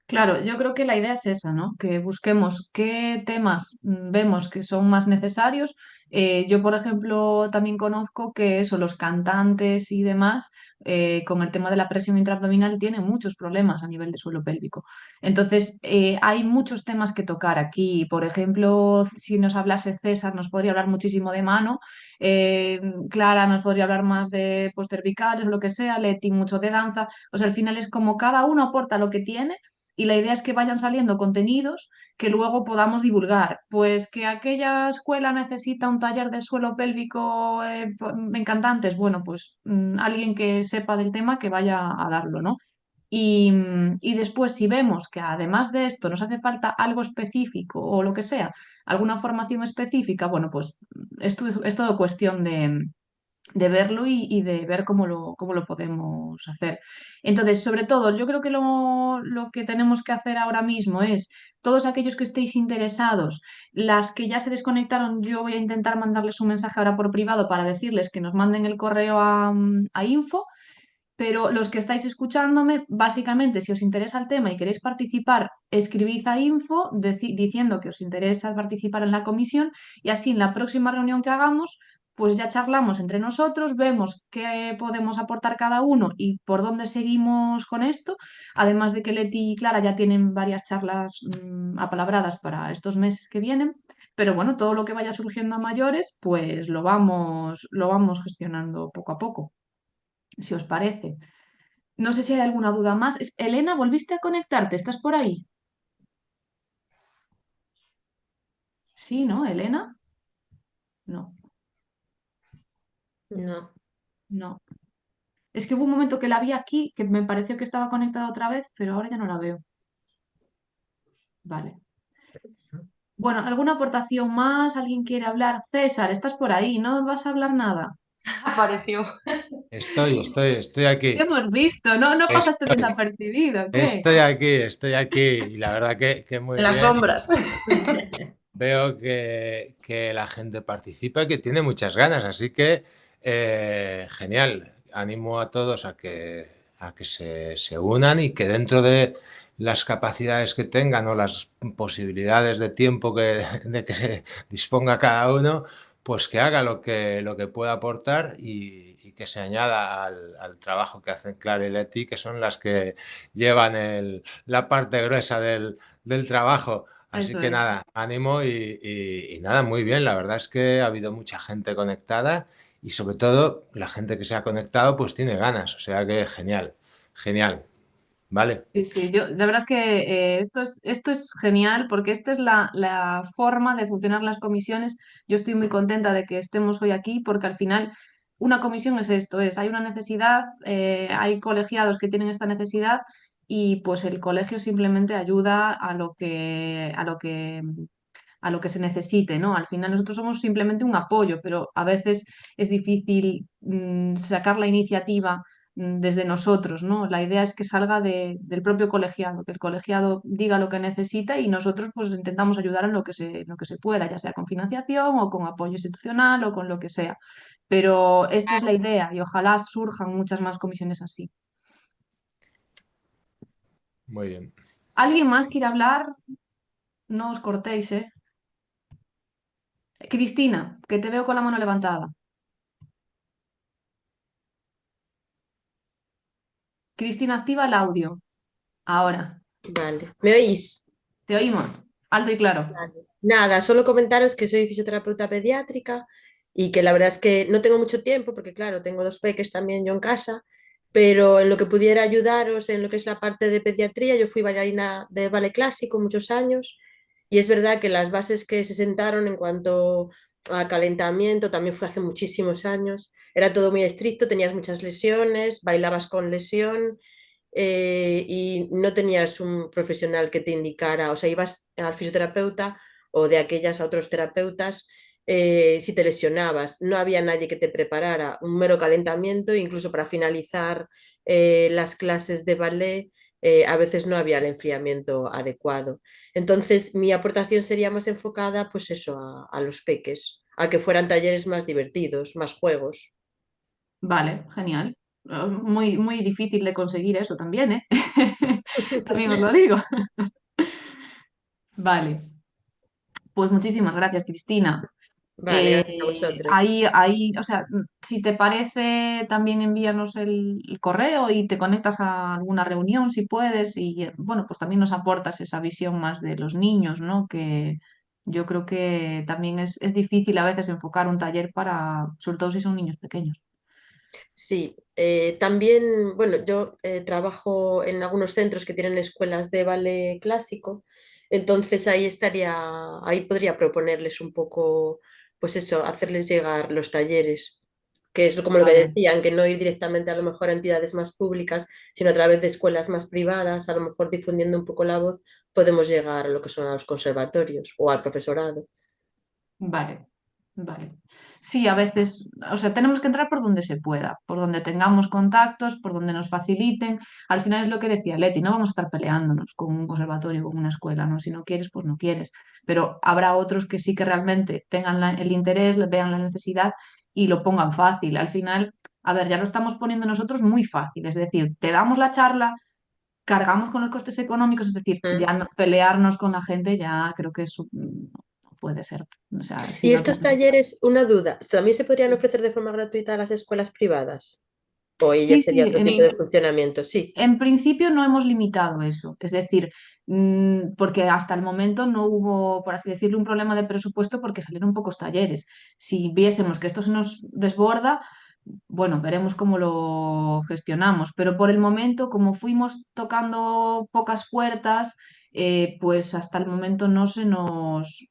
Claro, yo creo que la idea es esa, ¿no? Que busquemos qué temas vemos que son más necesarios. Yo, por ejemplo, también conozco que eso, los cantantes y demás, con el tema de la presión intraabdominal, tienen muchos problemas a nivel de suelo pélvico. Entonces, hay muchos temas que tocar aquí. Por ejemplo, si nos hablase César, nos podría hablar muchísimo de mano. eh, Clara nos podría hablar más de pues, cervicales o lo que sea. Leti mucho de danza. O sea, al final es como cada uno aporta lo que tiene y la idea es que vayan saliendo contenidos que luego podamos divulgar. Pues que aquella escuela necesita un taller de suelo pélvico en cantantes, bueno, pues alguien que sepa del tema que vaya a darlo, ¿no? Y después, si vemos que además de esto nos hace falta algo específico o lo que sea, alguna formación específica, bueno, pues esto es todo cuestión de verlo y de ver cómo lo podemos hacer. Entonces, sobre todo, yo creo que lo que tenemos que hacer ahora mismo es, todos aquellos que estéis interesados, las que ya se desconectaron, yo voy a intentar mandarles un mensaje ahora por privado para decirles que nos manden el correo a info. Pero los que estáis escuchándome, básicamente, si os interesa el tema y queréis participar, escribid a info diciendo que os interesa participar en la comisión y así en la próxima reunión que hagamos pues ya charlamos entre nosotros, vemos qué podemos aportar cada uno y por dónde seguimos con esto. Además de que Leti y Clara ya tienen varias charlas apalabradas para estos meses que vienen. Pero bueno, todo lo que vaya surgiendo a mayores, pues lo vamos gestionando poco a poco, si os parece. No sé si hay alguna duda más. Elena, ¿volviste a conectarte? ¿Estás por ahí? Sí, ¿no? Elena. No, No. no. Es que hubo un momento que la vi aquí, que me pareció que estaba conectada otra vez, pero ahora ya no la veo. Vale. Bueno, ¿alguna aportación más? ¿Alguien quiere hablar? César, estás por ahí, ¿no vas a hablar nada? Apareció Estoy ¿Qué aquí. hemos visto? ¿No, no pasaste Estoy, desapercibido? ¿Qué? estoy aquí. Y la verdad que muy en las bien. sombras. Veo que la gente participa y que tiene muchas ganas. Así que genial. Animo a todos a que se unan y que dentro de las capacidades que tengan o las posibilidades de tiempo de que se disponga cada uno, pues que haga lo que pueda aportar y que se añada al trabajo que hacen Clara y Leti, que son las que llevan la parte gruesa del trabajo. Así Eso que es. nada, ánimo y nada, muy bien. La verdad es que ha habido mucha gente conectada y sobre todo la gente que se ha conectado pues tiene ganas. O sea que genial, genial. ¿Vale? Sí, sí, la verdad es que esto es genial porque esta es la forma de funcionar las comisiones. Yo estoy muy contenta de que estemos hoy aquí porque al final una comisión es esto, hay una necesidad, hay colegiados que tienen esta necesidad y pues el colegio simplemente ayuda a lo que se necesite, ¿no? Al final nosotros somos simplemente un apoyo, pero a veces es difícil sacar la iniciativa desde nosotros, ¿no? La idea es que salga del propio colegiado, que el colegiado diga lo que necesita y nosotros pues intentamos ayudar en lo que se pueda, ya sea con financiación o con apoyo institucional o con lo que sea. Pero esta es la idea y ojalá surjan muchas más comisiones así. Muy bien. ¿Alguien más quiere hablar? No os cortéis, ¿eh? Cristina, que te veo con la mano levantada. Cristina, activa el audio. Ahora, Vale, ¿me oís? te oímos. Alto y claro. Vale. Nada, solo comentaros que soy fisioterapeuta pediátrica y que la verdad es que no tengo mucho tiempo porque claro, tengo dos peques también yo en casa, pero en lo que pudiera ayudaros en lo que es la parte de pediatría, yo fui bailarina de ballet clásico muchos años y es verdad que las bases que se sentaron en cuanto a calentamiento también fue hace muchísimos años, era todo muy estricto, tenías muchas lesiones, bailabas con lesión y no tenías un profesional que te indicara, o sea, ibas al fisioterapeuta o de aquellas a otros terapeutas si te lesionabas. No había nadie que te preparara, un mero calentamiento, incluso para finalizar las clases de ballet. A veces no había el enfriamiento adecuado. Entonces, mi aportación sería más enfocada, pues eso, a los peques, a que fueran talleres más divertidos, más juegos. Vale, genial. Muy, muy difícil de conseguir eso también, ¿eh? También os lo digo. Vale, pues muchísimas gracias, Cristina. Vale, gracias a vosotros. Ahí, o sea, si te parece, también envíanos el correo y te conectas a alguna reunión si puedes y bueno, pues también nos aportas esa visión más de los niños, ¿no? Que yo creo que también es difícil a veces enfocar un taller para, sobre todo si son niños pequeños. Sí, también, bueno, yo trabajo en algunos centros que tienen escuelas de ballet clásico, entonces ahí podría proponerles un poco, pues eso, hacerles llegar los talleres, que es como lo que Vale. decían, que no ir directamente a lo mejor a entidades más públicas, sino a través de escuelas más privadas, a lo mejor difundiendo un poco la voz, podemos llegar a lo que son a los conservatorios o al profesorado. Vale, vale. Sí, a veces, o sea, tenemos que entrar por donde se pueda, por donde tengamos contactos, por donde nos faciliten. Al final es lo que decía Leti, no vamos a estar peleándonos con un conservatorio, con una escuela, ¿no? Si no quieres, pues no quieres. Pero habrá otros que sí que realmente tengan el interés, vean la necesidad y lo pongan fácil. Al final, a ver, ya lo estamos poniendo nosotros muy fácil, es decir, te damos la charla, cargamos con los costes económicos, es decir, Mm. ya pelearnos con la gente ya creo que es puede ser. O sea, si Y no te estos apetece. talleres, una duda, ¿también se podrían ofrecer de forma gratuita a las escuelas privadas? ¿O ahí ya Sí, sería sí, otro tipo de funcionamiento? Sí. en principio no hemos limitado eso, es decir, porque hasta el momento no hubo, por así decirlo, un problema de presupuesto porque salieron pocos talleres. Si viésemos que esto se nos desborda, bueno, veremos cómo lo gestionamos, pero por el momento, como fuimos tocando pocas puertas, pues hasta el momento no se nos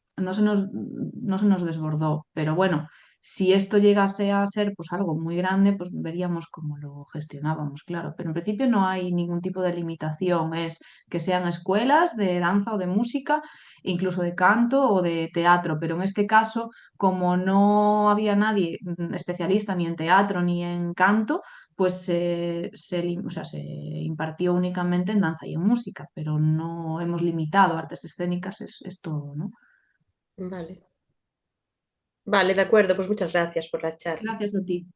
desbordó. Pero bueno, si esto llegase a ser pues algo muy grande, pues veríamos cómo lo gestionábamos, claro. Pero en principio no hay ningún tipo de limitación, es que sean escuelas de danza o de música, incluso de canto o de teatro, pero en este caso como no había nadie especialista ni en teatro ni en canto, pues o sea, se impartió únicamente en danza y en música, pero no hemos limitado artes escénicas, es todo, ¿no? Vale. Vale, de acuerdo, pues muchas gracias por la charla. Gracias a ti.